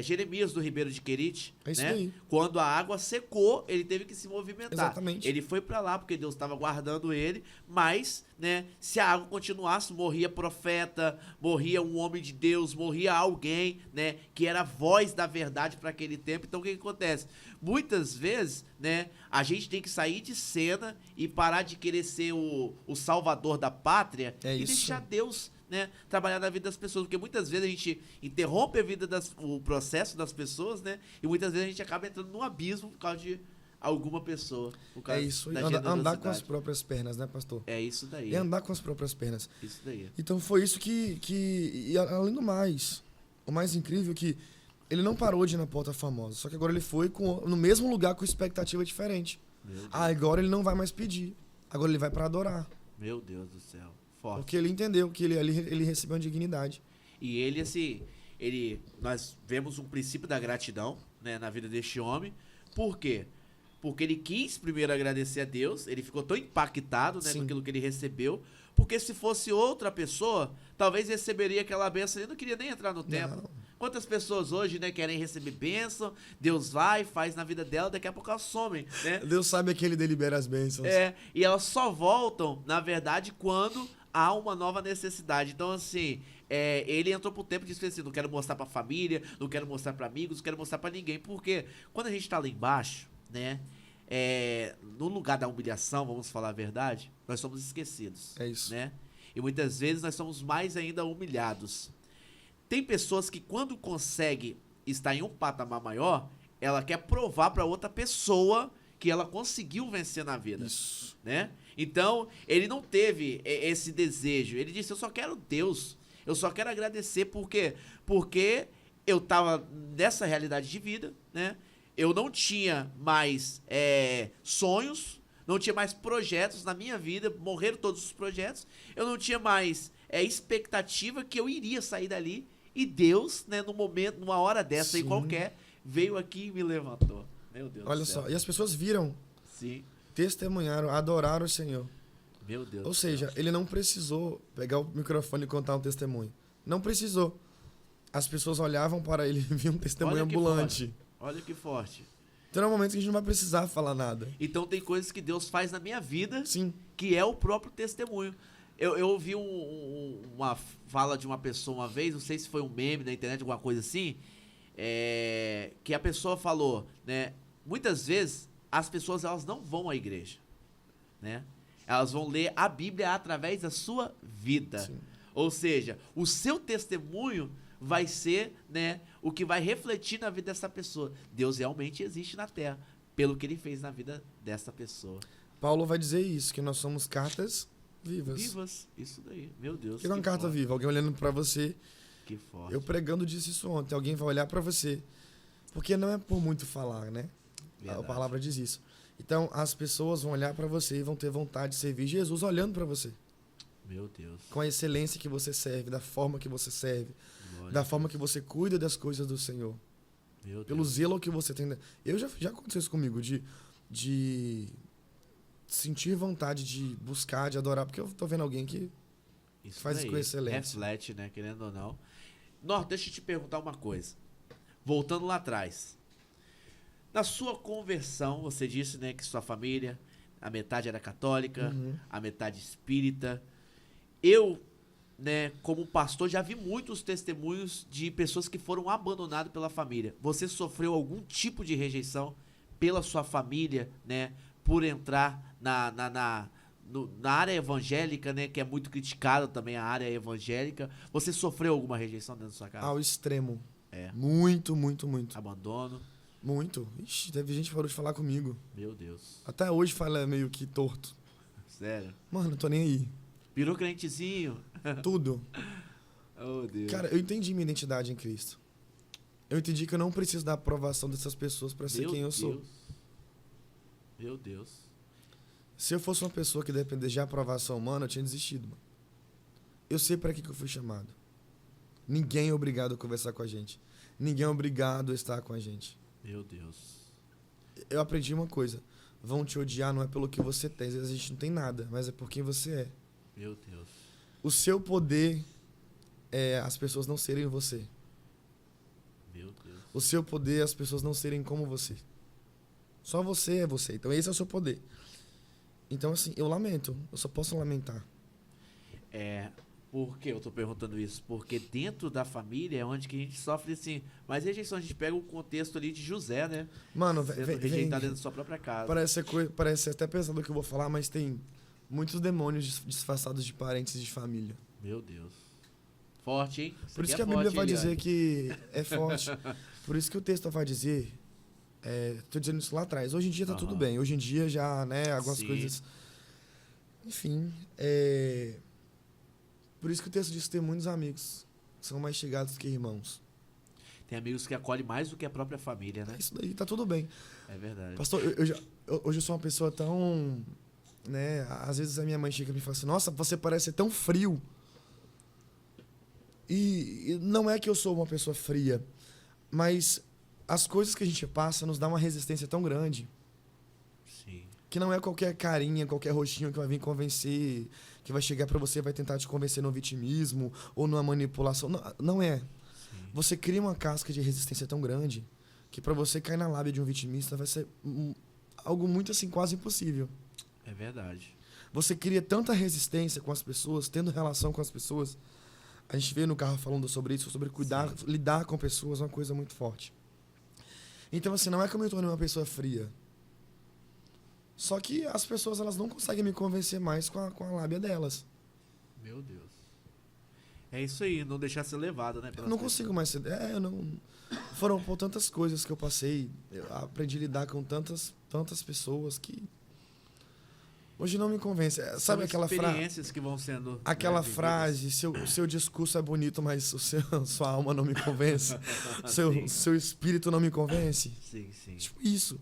Speaker 1: Jeremias do Ribeiro de Querite,
Speaker 2: É isso
Speaker 1: né?
Speaker 2: aí.
Speaker 1: Quando a água secou, ele teve que se movimentar.
Speaker 2: Exatamente.
Speaker 1: Ele foi pra lá porque Deus estava guardando ele, mas, né, se a água continuasse, morria profeta, morria um homem de Deus, morria alguém, né, que era a voz da verdade para aquele tempo. Então o que acontece? Muitas vezes, né, a gente tem que sair de cena e parar de querer ser o salvador da pátria e
Speaker 2: isso.
Speaker 1: deixar Deus, né, trabalhar na vida das pessoas, porque muitas vezes a gente interrompe a vida o processo das pessoas, né, e muitas vezes a gente acaba entrando num abismo por causa de alguma pessoa, por causa
Speaker 2: É isso.
Speaker 1: da
Speaker 2: Andar com as
Speaker 1: generosidade.
Speaker 2: próprias pernas, né, pastor?
Speaker 1: É isso daí.
Speaker 2: É andar com as próprias pernas.
Speaker 1: Isso daí.
Speaker 2: Então foi isso e além do mais, o mais incrível é que ele não parou de ir na Porta Famosa, só que agora ele foi no mesmo lugar com expectativa diferente.
Speaker 1: Meu Deus.
Speaker 2: Agora ele não vai mais pedir, agora ele vai para adorar.
Speaker 1: Meu Deus do céu. Forte.
Speaker 2: Porque ele entendeu que ele recebeu uma dignidade.
Speaker 1: E ele, assim, nós vemos um princípio da gratidão, né, na vida deste homem. Por quê? porque ele quis primeiro agradecer a Deus, ele ficou tão impactado, né, com
Speaker 2: Sim.
Speaker 1: aquilo que ele recebeu, porque se fosse outra pessoa, talvez receberia aquela bênção e não queria nem entrar no templo.
Speaker 2: Não.
Speaker 1: Quantas pessoas hoje, né, querem receber bênção, Deus vai, faz na vida dela, daqui a pouco elas somem, né?
Speaker 2: Deus sabe que ele delibera as bênçãos.
Speaker 1: E elas só voltam, na verdade, quando há uma nova necessidade. Então, assim, ele entrou pro tempo e disse assim, não quero mostrar pra família, não quero mostrar pra amigos, não quero mostrar pra ninguém. Porque quando a gente tá lá embaixo, né, no lugar da humilhação, vamos falar a verdade, nós somos esquecidos.
Speaker 2: É isso.
Speaker 1: Né? E muitas vezes nós somos mais ainda humilhados. Tem pessoas que quando consegue estar em um patamar maior, ela quer provar pra outra pessoa que ela conseguiu vencer na vida.
Speaker 2: Isso.
Speaker 1: Né? Então, ele não teve esse desejo. Ele disse, eu só quero Deus. Eu só quero agradecer. Por quê? Porque eu tava nessa realidade de vida, né? Eu não tinha mais sonhos, não tinha mais projetos na minha vida, morreram todos os projetos. Eu não tinha mais expectativa que eu iria sair dali. E Deus, né, no momento, numa hora dessa aí
Speaker 2: Sim.
Speaker 1: qualquer, veio aqui e me levantou. Meu Deus
Speaker 2: Olha
Speaker 1: do céu.
Speaker 2: só, e as pessoas viram,
Speaker 1: Sim.
Speaker 2: testemunharam, adoraram o Senhor.
Speaker 1: Meu Deus
Speaker 2: Ou
Speaker 1: do
Speaker 2: seja,
Speaker 1: céu.
Speaker 2: ele não precisou pegar o microfone e contar um testemunho. Não precisou. As pessoas olhavam para ele e viam um testemunho
Speaker 1: Olha que
Speaker 2: ambulante.
Speaker 1: Olha que forte.
Speaker 2: Então é um momento que a gente não vai precisar falar nada.
Speaker 1: Então tem coisas que Deus faz na minha vida
Speaker 2: Sim.
Speaker 1: que é o próprio testemunho. Eu ouvi uma fala de uma pessoa uma vez, não sei se foi um meme na internet, alguma coisa assim, que a pessoa falou, né? Muitas vezes as pessoas elas não vão à igreja, né? Elas vão ler a Bíblia através da sua vida.
Speaker 2: Sim.
Speaker 1: Ou seja, o seu testemunho vai ser, né, o que vai refletir na vida dessa pessoa. Deus realmente existe na Terra, pelo que ele fez na vida dessa pessoa.
Speaker 2: Paulo vai dizer isso, que nós somos cartas vivas.
Speaker 1: Vivas, isso daí, meu Deus.
Speaker 2: O que é uma carta
Speaker 1: forte,
Speaker 2: viva? Alguém olhando para você.
Speaker 1: que forte.
Speaker 2: Eu pregando disse isso ontem. Alguém vai olhar para você. Porque não é por muito falar, né? A
Speaker 1: Verdade.
Speaker 2: palavra diz isso. Então, as pessoas vão olhar para você e vão ter vontade de servir Jesus olhando para você.
Speaker 1: Meu Deus.
Speaker 2: Com a excelência que você serve, da forma que você serve,
Speaker 1: Glória
Speaker 2: da
Speaker 1: a
Speaker 2: forma
Speaker 1: Deus.
Speaker 2: que você cuida das coisas do Senhor.
Speaker 1: Meu
Speaker 2: Pelo
Speaker 1: Deus.
Speaker 2: zelo que você tem. Eu já aconteceu isso comigo, de sentir vontade de buscar, de adorar, porque eu tô vendo alguém que
Speaker 1: Isso
Speaker 2: faz isso
Speaker 1: daí,
Speaker 2: com excelência.
Speaker 1: reflete, né, querendo ou não. Norte, deixa eu te perguntar uma coisa. Voltando lá atrás. Na sua conversão, você disse, né, que sua família, a metade era católica,
Speaker 2: Uhum.
Speaker 1: a metade espírita. Eu, né, como pastor, já vi muitos testemunhos de pessoas que foram abandonadas pela família. Você sofreu algum tipo de rejeição pela sua família, né, por entrar na área evangélica, né, que é muito criticada também a área evangélica. Você sofreu alguma rejeição dentro da sua casa?
Speaker 2: Ao extremo.
Speaker 1: É.
Speaker 2: Muito, muito, muito.
Speaker 1: Abandono?
Speaker 2: Muito. Ixi, teve gente que parou de falar comigo.
Speaker 1: Meu Deus.
Speaker 2: Até hoje fala meio que torto.
Speaker 1: Sério?
Speaker 2: Mano, não tô nem aí.
Speaker 1: Virou crentezinho?
Speaker 2: Tudo.
Speaker 1: Oh, Deus.
Speaker 2: Cara, eu entendi minha identidade em Cristo. Eu entendi que eu não preciso da aprovação dessas pessoas pra ser
Speaker 1: Meu
Speaker 2: quem eu sou.
Speaker 1: Deus. Meu Deus.
Speaker 2: Se eu fosse uma pessoa que dependesse de aprovação humana, eu tinha desistido, mano. Eu sei pra que eu fui chamado. Ninguém é obrigado a conversar com a gente. Ninguém é obrigado a estar com a gente.
Speaker 1: Meu Deus.
Speaker 2: Eu aprendi uma coisa. Vão te odiar não é pelo que você tem. Às vezes a gente não tem nada, mas é por quem você é.
Speaker 1: Meu Deus.
Speaker 2: O seu poder é as pessoas não serem você.
Speaker 1: Meu Deus.
Speaker 2: O seu poder é as pessoas não serem como você. Só você é você. Então esse é o seu poder. Então assim, eu lamento. Eu só posso lamentar.
Speaker 1: Por que eu tô perguntando isso? Porque dentro da família é onde que a gente sofre assim. Mas rejeição, a gente pega o contexto ali de José, né?
Speaker 2: Mano,
Speaker 1: Sendo
Speaker 2: vem,
Speaker 1: rejeitado dentro da sua própria casa.
Speaker 2: parece até pesado o que eu vou falar, mas tem muitos demônios disfarçados de parentes de família.
Speaker 1: Meu Deus. Forte, hein?
Speaker 2: Por isso
Speaker 1: aqui
Speaker 2: que
Speaker 1: é
Speaker 2: a Bíblia
Speaker 1: forte,
Speaker 2: vai
Speaker 1: Eliane.
Speaker 2: dizer que é forte. Por isso que o texto vai dizer. Tô dizendo isso lá atrás. Hoje em dia tá tudo
Speaker 1: Aham.
Speaker 2: bem. Hoje em dia já, né, algumas
Speaker 1: Sim.
Speaker 2: coisas. Enfim. Por isso que o texto diz que tem muitos amigos. Que são mais chegados que irmãos.
Speaker 1: Tem amigos que acolhem mais do que a própria família, né?
Speaker 2: É isso daí, tá tudo bem.
Speaker 1: É verdade.
Speaker 2: Pastor, hoje eu sou uma pessoa tão. Né, às vezes a minha mãe chega e me fala assim: nossa, você parece ser tão frio. E não é que eu sou uma pessoa fria, mas as coisas que a gente passa nos dá uma resistência tão grande.
Speaker 1: Sim.
Speaker 2: Que não é qualquer carinha, qualquer rostinho que vai vir convencer, que vai chegar pra você e vai tentar te convencer no vitimismo ou numa manipulação. Não, não é.
Speaker 1: Sim.
Speaker 2: Você cria uma casca de resistência tão grande que pra você cair na lábia de um vitimista vai ser algo muito assim, quase impossível.
Speaker 1: É verdade.
Speaker 2: Você cria tanta resistência com as pessoas, tendo relação com as pessoas. A gente veio no carro falando sobre isso, sobre cuidar,
Speaker 1: Sim.
Speaker 2: lidar com pessoas, é uma coisa muito forte. Então, assim, não é que eu me torne uma pessoa fria. Só que as pessoas, elas não conseguem me convencer mais com a lábia delas.
Speaker 1: Meu Deus. É isso aí, não deixar ser levado, né?
Speaker 2: Eu
Speaker 1: pelas
Speaker 2: não
Speaker 1: pessoas.
Speaker 2: consigo mais ser... eu não... Foram por tantas coisas que eu passei. Eu aprendi a lidar com tantas pessoas que... Hoje não me convence. Sabe
Speaker 1: São
Speaker 2: aquela frase...
Speaker 1: experiências que vão sendo,
Speaker 2: Aquela
Speaker 1: né, vividas.
Speaker 2: frase, seu discurso é bonito, mas sua alma não me convence.
Speaker 1: Sim.
Speaker 2: seu espírito não me convence.
Speaker 1: Sim, sim.
Speaker 2: Tipo isso.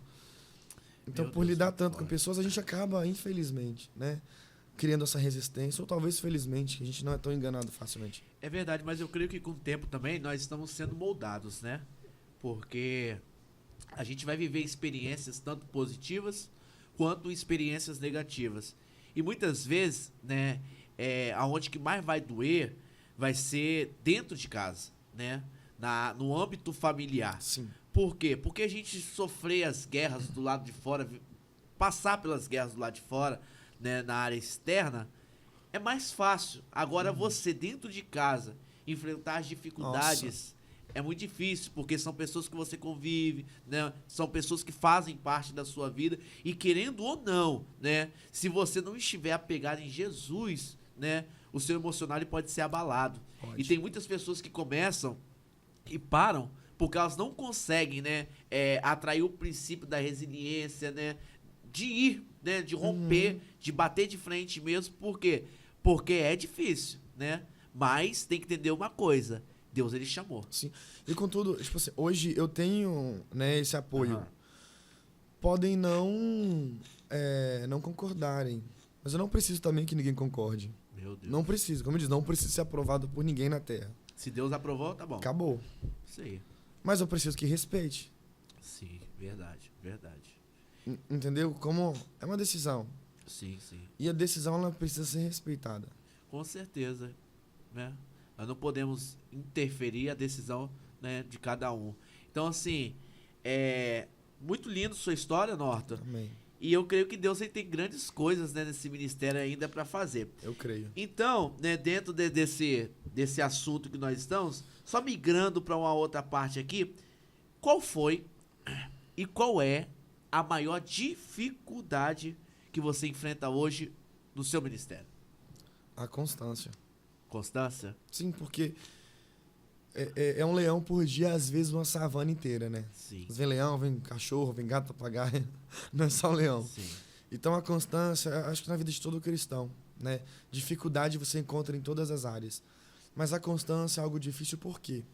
Speaker 2: Então,
Speaker 1: Meu
Speaker 2: por
Speaker 1: Deus,
Speaker 2: lidar
Speaker 1: que
Speaker 2: tanto com
Speaker 1: forte.
Speaker 2: pessoas, a gente acaba, infelizmente, né? Criando essa resistência, ou talvez felizmente, que a gente não é tão enganado facilmente.
Speaker 1: É verdade, mas eu creio que com o tempo também nós estamos sendo moldados, né? Porque a gente vai viver experiências tanto positivas quanto experiências negativas. E muitas vezes, né, aonde que mais vai doer vai ser dentro de casa, né? No âmbito familiar.
Speaker 2: Sim.
Speaker 1: Por quê? Porque a gente sofrer as guerras do lado de fora, passar pelas guerras do lado de fora, né, na área externa, é mais fácil. Agora você, dentro de casa, enfrentar as dificuldades é muito difícil, porque são pessoas que você convive, né? São pessoas que fazem parte da sua vida e querendo ou não, né? Se você não estiver apegado em Jesus, né? O seu emocional ele pode ser abalado.
Speaker 2: Pode.
Speaker 1: E tem muitas pessoas que começam e param porque elas não conseguem, né? Atrair o princípio da resiliência, né? De ir, né? De romper, de bater de frente mesmo. Por quê? Porque é difícil, né? Mas tem que entender uma coisa. Deus, ele chamou.
Speaker 2: Sim. E contudo, tipo assim, hoje eu tenho, né, esse apoio.
Speaker 1: Aham.
Speaker 2: Podem não concordarem. Mas eu não preciso também que ninguém concorde.
Speaker 1: Meu Deus.
Speaker 2: Não preciso. Como eu disse, não preciso ser aprovado por ninguém na Terra.
Speaker 1: Se Deus aprovou, tá bom.
Speaker 2: Acabou.
Speaker 1: Isso aí.
Speaker 2: Mas eu preciso que respeite.
Speaker 1: Sim, verdade, verdade.
Speaker 2: Entendeu? Como é uma decisão.
Speaker 1: Sim, sim.
Speaker 2: E a decisão, ela precisa ser respeitada.
Speaker 1: Com certeza, né? Nós não podemos interferir a decisão, né, de cada um. Então, assim, muito lindo sua história, Norton.
Speaker 2: Amém.
Speaker 1: E eu creio que Deus ele tem grandes coisas, né, nesse ministério ainda para fazer.
Speaker 2: Eu creio.
Speaker 1: Então, né, dentro desse assunto que nós estamos, só migrando para uma outra parte aqui, qual foi e qual é a maior dificuldade que você enfrenta hoje no seu ministério?
Speaker 2: A constância.
Speaker 1: Constância?
Speaker 2: Sim, porque é um leão por dia, às vezes uma savana inteira, né?
Speaker 1: Sim.
Speaker 2: Vem leão, vem cachorro, vem gato, papagaio. Não é só um leão.
Speaker 1: Sim.
Speaker 2: Então a constância, acho que na vida de todo cristão, né? Dificuldade você encontra em todas as áreas. Mas a constância é algo difícil por quê?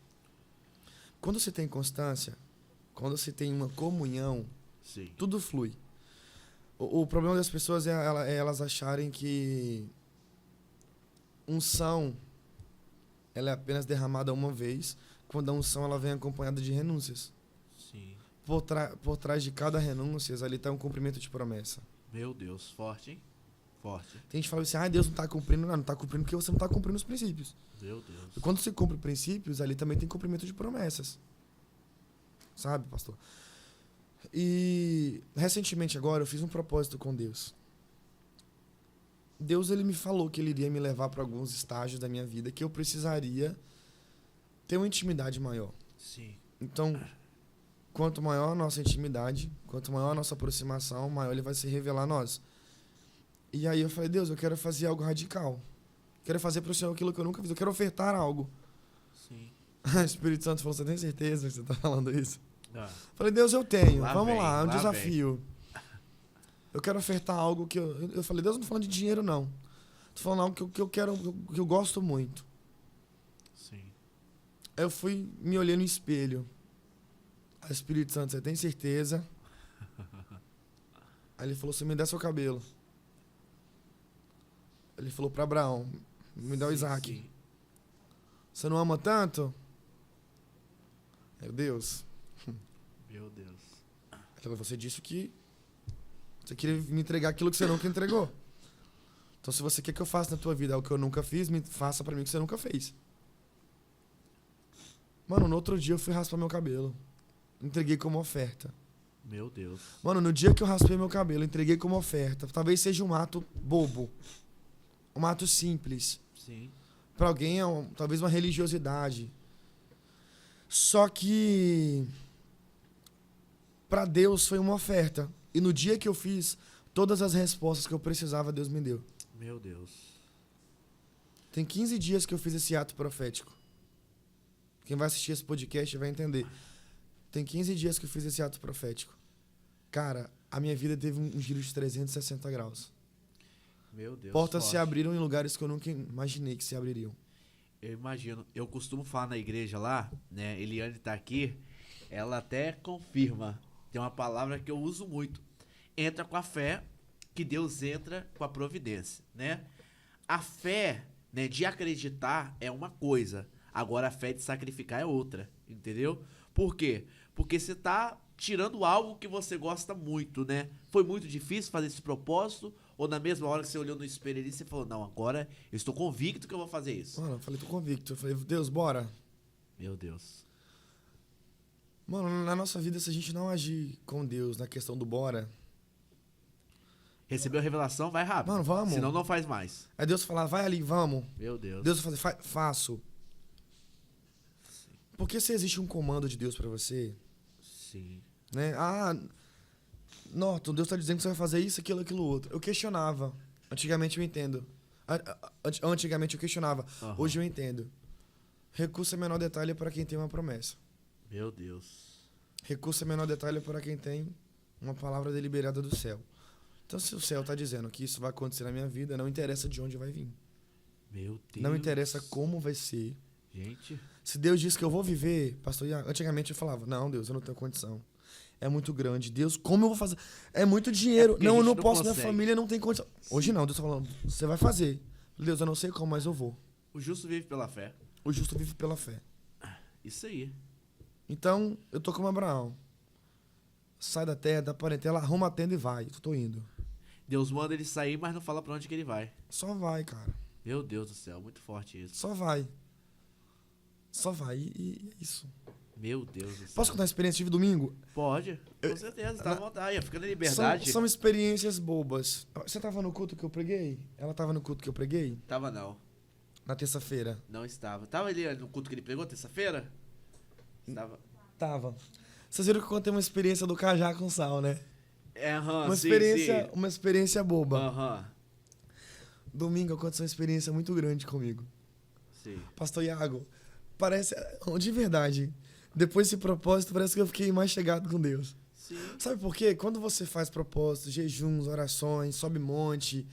Speaker 2: Quando você tem constância, quando você tem uma comunhão,
Speaker 1: Sim.
Speaker 2: tudo flui. O problema das pessoas é elas acharem que unção ela é apenas derramada uma vez, quando a unção ela vem acompanhada de renúncias.
Speaker 1: Sim.
Speaker 2: Por trás de cada renúncia, ali está um cumprimento de promessa.
Speaker 1: Meu Deus, forte, hein? Forte.
Speaker 2: Tem gente que fala assim, Deus não está cumprindo. Não está cumprindo porque você não está cumprindo os princípios.
Speaker 1: Meu Deus.
Speaker 2: E quando você cumpre princípios, ali também tem cumprimento de promessas. Sabe, pastor? E recentemente agora eu fiz um propósito com Deus. Deus ele me falou que ele iria me levar para alguns estágios da minha vida que eu precisaria ter uma intimidade maior.
Speaker 1: Sim.
Speaker 2: Então, quanto maior a nossa intimidade, quanto maior a nossa aproximação, maior ele vai se revelar a nós. E aí eu falei, Deus, eu quero fazer algo radical. Quero fazer para o Senhor aquilo que eu nunca fiz. Eu quero ofertar algo.
Speaker 1: Sim.
Speaker 2: O Espírito Santo falou, você tem certeza que você está falando isso?
Speaker 1: Ah,
Speaker 2: Falei, Deus, eu tenho.
Speaker 1: Lá
Speaker 2: Vamos
Speaker 1: vem,
Speaker 2: lá, é um
Speaker 1: lá
Speaker 2: desafio. Eu quero ofertar algo que eu falei, Deus, não tô falando de dinheiro, não. Tô falando algo que eu quero, que eu gosto muito.
Speaker 1: sim.
Speaker 2: Aí eu fui, me olhei no espelho. Aí, Espírito Santo, você tem certeza? Aí ele falou, você me dá seu cabelo. Ele falou pra Abraão, me dá o
Speaker 1: Sim,
Speaker 2: Isaac.
Speaker 1: sim.
Speaker 2: Você não ama tanto? Meu Deus.
Speaker 1: Meu Deus.
Speaker 2: Ele falou, você disse que Você queria me entregar aquilo que você nunca entregou. Então, se você quer que eu faça na tua vida algo que eu nunca fiz, me faça pra mim o que você nunca fez. Mano, no outro dia eu fui raspar meu cabelo. Entreguei como oferta.
Speaker 1: Meu Deus.
Speaker 2: Mano, no dia que eu raspei meu cabelo, entreguei como oferta. Talvez seja um ato bobo. Um ato simples.
Speaker 1: Sim.
Speaker 2: Pra alguém é talvez uma religiosidade. Só que pra Deus foi uma oferta. E no dia que eu fiz, todas as respostas que eu precisava, Deus me deu.
Speaker 1: Meu Deus.
Speaker 2: Tem 15 dias que eu fiz esse ato profético. Quem vai assistir esse podcast vai entender. Tem 15 dias que eu fiz esse ato profético. Cara, a minha vida teve um giro de 360 graus.
Speaker 1: Meu Deus.
Speaker 2: Portas
Speaker 1: forte.
Speaker 2: se abriram em lugares que eu nunca imaginei que se abririam.
Speaker 1: Eu imagino. Eu costumo falar na igreja lá, né? Eliane tá aqui. Ela até confirma. Tem uma palavra que eu uso muito. Entra com a fé, que Deus entra com a providência, né? A fé, né, de acreditar é uma coisa. Agora a fé de sacrificar é outra, entendeu? Por quê? Porque você tá tirando algo que você gosta muito, né? Foi muito difícil fazer esse propósito? Ou na mesma hora que você olhou no espelho ali, você falou, não, agora eu estou convicto que eu vou fazer isso?
Speaker 2: Mano, eu falei, tô convicto. Eu falei, Deus, bora.
Speaker 1: Meu Deus.
Speaker 2: Mano, na nossa vida, se a gente não agir com Deus na questão do bora...
Speaker 1: Recebeu a revelação, vai rápido.
Speaker 2: Mano, vamos.
Speaker 1: Senão não faz mais.
Speaker 2: Aí Deus falar, vai ali, vamos.
Speaker 1: Meu Deus.
Speaker 2: Deus vai fazer, faço. Porque se existe um comando de Deus pra você,
Speaker 1: Sim.
Speaker 2: né? Ah, Norton, Deus tá dizendo que você vai fazer isso, aquilo, outro. Eu questionava. Antigamente eu entendo. Antigamente eu questionava.
Speaker 1: Aham.
Speaker 2: Hoje eu entendo. Recurso é menor detalhe para quem tem uma promessa.
Speaker 1: Meu Deus.
Speaker 2: Recurso é menor detalhe para quem tem uma palavra deliberada do céu. Então, se o céu tá dizendo que isso vai acontecer na minha vida, não interessa de onde vai vir.
Speaker 1: Meu Deus.
Speaker 2: Não interessa como vai ser.
Speaker 1: Gente.
Speaker 2: Se Deus diz que eu vou viver, pastor Iago, antigamente eu falava, não, Deus, eu não tenho condição. É muito grande. Deus, como eu vou fazer? É muito dinheiro.
Speaker 1: porque
Speaker 2: Não,
Speaker 1: a
Speaker 2: eu
Speaker 1: gente
Speaker 2: não
Speaker 1: não
Speaker 2: posso, minha
Speaker 1: consegue.
Speaker 2: família não tem condição. Hoje não, Deus tá falando, você vai fazer. Deus, eu não sei como, mas eu vou.
Speaker 1: O justo vive pela fé.
Speaker 2: O justo vive pela fé.
Speaker 1: Isso aí.
Speaker 2: Então, eu tô como Abraão. Sai da terra, da parentela, arruma a tenda e vai. Eu tô indo.
Speaker 1: Deus manda ele sair, mas não fala pra onde que ele vai.
Speaker 2: Só vai, cara.
Speaker 1: Meu Deus do céu, muito forte isso.
Speaker 2: Só vai. Só vai. E é isso.
Speaker 1: Meu Deus do céu.
Speaker 2: Posso contar a experiência que tive domingo?
Speaker 1: Pode, com certeza, tá à vontade. Fica na liberdade.
Speaker 2: São experiências bobas. Você tava no culto que eu preguei? Ela tava no culto que eu preguei?
Speaker 1: Tava não.
Speaker 2: Na terça-feira.
Speaker 1: Não estava. Tava ele no culto que ele pregou terça-feira? Estava.
Speaker 2: Tava. Vocês viram que eu contei uma experiência do cajá com sal, né?
Speaker 1: É, aham,
Speaker 2: Uma
Speaker 1: sim,
Speaker 2: experiência,
Speaker 1: sim.
Speaker 2: uma experiência boba.
Speaker 1: Aham,
Speaker 2: Domingo aconteceu uma experiência muito grande comigo.
Speaker 1: sim.
Speaker 2: Pastor Iago, parece, de verdade, depois desse propósito, parece que eu fiquei mais chegado com Deus.
Speaker 1: Sim.
Speaker 2: Sabe por quê? Quando você faz propósitos, jejuns, orações, sobe monte,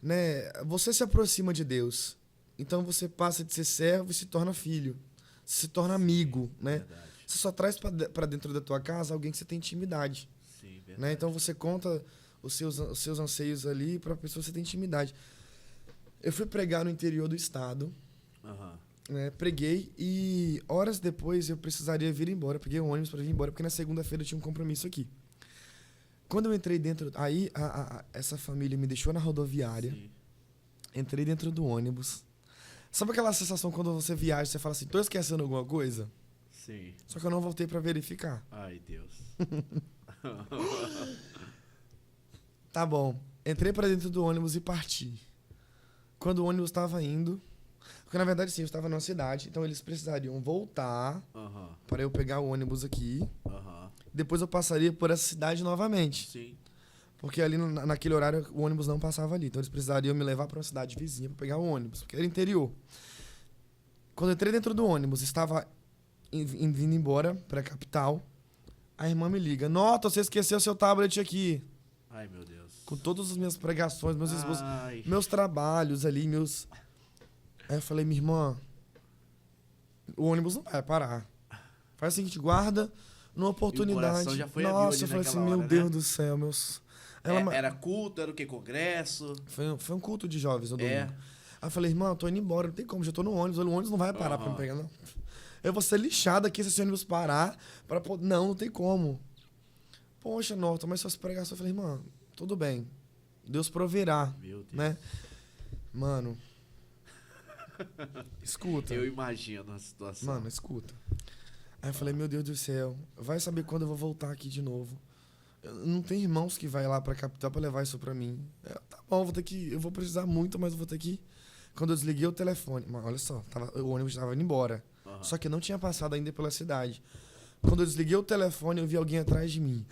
Speaker 2: né? Você se aproxima de Deus. Então você passa de ser servo e se torna filho. Se torna amigo, né?
Speaker 1: Verdade.
Speaker 2: Você só traz pra dentro da tua casa alguém que você tem intimidade.
Speaker 1: Sim, verdade.
Speaker 2: Né? Então você conta os seus anseios ali pra pessoa que você tem intimidade. Eu fui pregar no interior do estado,
Speaker 1: Aham.
Speaker 2: né? Preguei e horas depois eu precisaria vir embora. Peguei um ônibus pra vir embora porque na segunda-feira eu tinha um compromisso aqui. Quando eu entrei dentro, aí essa família me deixou na rodoviária,
Speaker 1: Sim.
Speaker 2: entrei dentro do ônibus. Sabe aquela sensação quando você viaja, você fala assim, tô esquecendo alguma coisa?
Speaker 1: Sim.
Speaker 2: Só que eu não voltei pra verificar.
Speaker 1: Ai, Deus.
Speaker 2: Tá bom. Entrei pra dentro do ônibus e parti. Quando o ônibus estava indo, porque na verdade sim, eu estava numa cidade, então eles precisariam voltar
Speaker 1: Aham.
Speaker 2: para eu pegar o ônibus aqui.
Speaker 1: Aham.
Speaker 2: Depois eu passaria por essa cidade novamente,
Speaker 1: Sim.
Speaker 2: porque ali naquele horário o ônibus não passava ali, então eles precisariam me levar para uma cidade vizinha para pegar o ônibus, porque era interior. Quando eu entrei dentro do ônibus, estava vindo embora para a capital. A irmã me liga: Nota, você esqueceu seu tablet aqui.
Speaker 1: Ai, meu Deus.
Speaker 2: Com todas as minhas pregações, meus esboços,
Speaker 1: Ai.
Speaker 2: meus trabalhos ali, meus. Aí eu falei: minha irmã, o ônibus não vai parar. Faz o seguinte, guarda numa oportunidade.
Speaker 1: coração já foi a mil
Speaker 2: Nossa,
Speaker 1: ali
Speaker 2: eu falei assim:
Speaker 1: naquela
Speaker 2: meu
Speaker 1: hora,
Speaker 2: Deus
Speaker 1: né?
Speaker 2: do céu, meus.
Speaker 1: Era culto, era o que? Congresso?
Speaker 2: Foi um culto de jovens no domingo.
Speaker 1: É.
Speaker 2: Aí eu falei: irmã, eu tô indo embora, não tem como, já tô no ônibus, o ônibus não vai parar pra me
Speaker 1: Aham.
Speaker 2: pegar, não. Eu vou ser lixado aqui se esse ônibus parar. Não tem como. Poxa, Norton, mas suas pregações. Eu falei: irmã, tudo bem. Deus proverá,
Speaker 1: Meu Deus.
Speaker 2: né? Mano, escuta.
Speaker 1: Eu imagino a situação.
Speaker 2: Mano, escuta. Aí eu falei, meu Deus do céu, vai saber quando eu vou voltar aqui de novo. Não tem irmãos que vai lá pra capital pra levar isso pra mim. Tá bom, eu vou precisar muito, mas eu vou ter que... Quando eu desliguei o telefone, mano, olha só, o ônibus tava indo embora.
Speaker 1: Aham.
Speaker 2: Só que não tinha passado ainda pela cidade. Quando eu desliguei o telefone, eu vi alguém atrás de mim.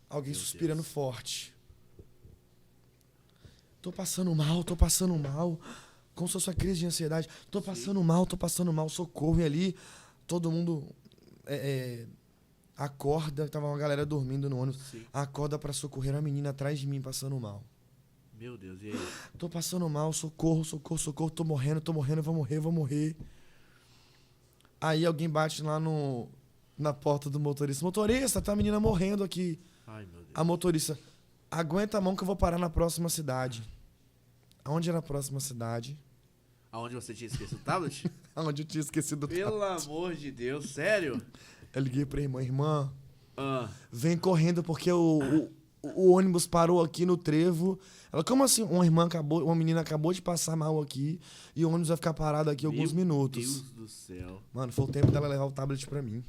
Speaker 2: Alguém
Speaker 1: Meu
Speaker 2: suspirando
Speaker 1: Deus.
Speaker 2: forte. Tô passando mal, tô passando mal. Como se fosse uma crise de ansiedade. Tô passando mal, socorro. E ali, todo mundo acorda. Tava uma galera dormindo no ônibus.
Speaker 1: Sim.
Speaker 2: Acorda pra socorrer a menina atrás de mim passando mal.
Speaker 1: Meu Deus, e aí?
Speaker 2: Tô passando mal, socorro, socorro, socorro. Tô morrendo, vou morrer. Aí alguém bate lá na porta do motorista. Motorista, tá a menina morrendo aqui.
Speaker 1: Ai, meu Deus.
Speaker 2: A motorista, aguenta a mão que eu vou parar na próxima cidade. Aonde era a próxima cidade?
Speaker 1: Aonde você tinha esquecido o tablet?
Speaker 2: Aonde eu tinha esquecido o
Speaker 1: Pelo
Speaker 2: tablet.
Speaker 1: amor de Deus, sério?
Speaker 2: Eu liguei pra irmã,
Speaker 1: Ah,
Speaker 2: vem correndo porque o ônibus parou aqui no trevo. Ela, como assim? Uma menina acabou de passar mal aqui e o ônibus vai ficar parado aqui alguns
Speaker 1: meu
Speaker 2: minutos.
Speaker 1: Deus do céu.
Speaker 2: Mano, foi o tempo dela levar o tablet pra mim.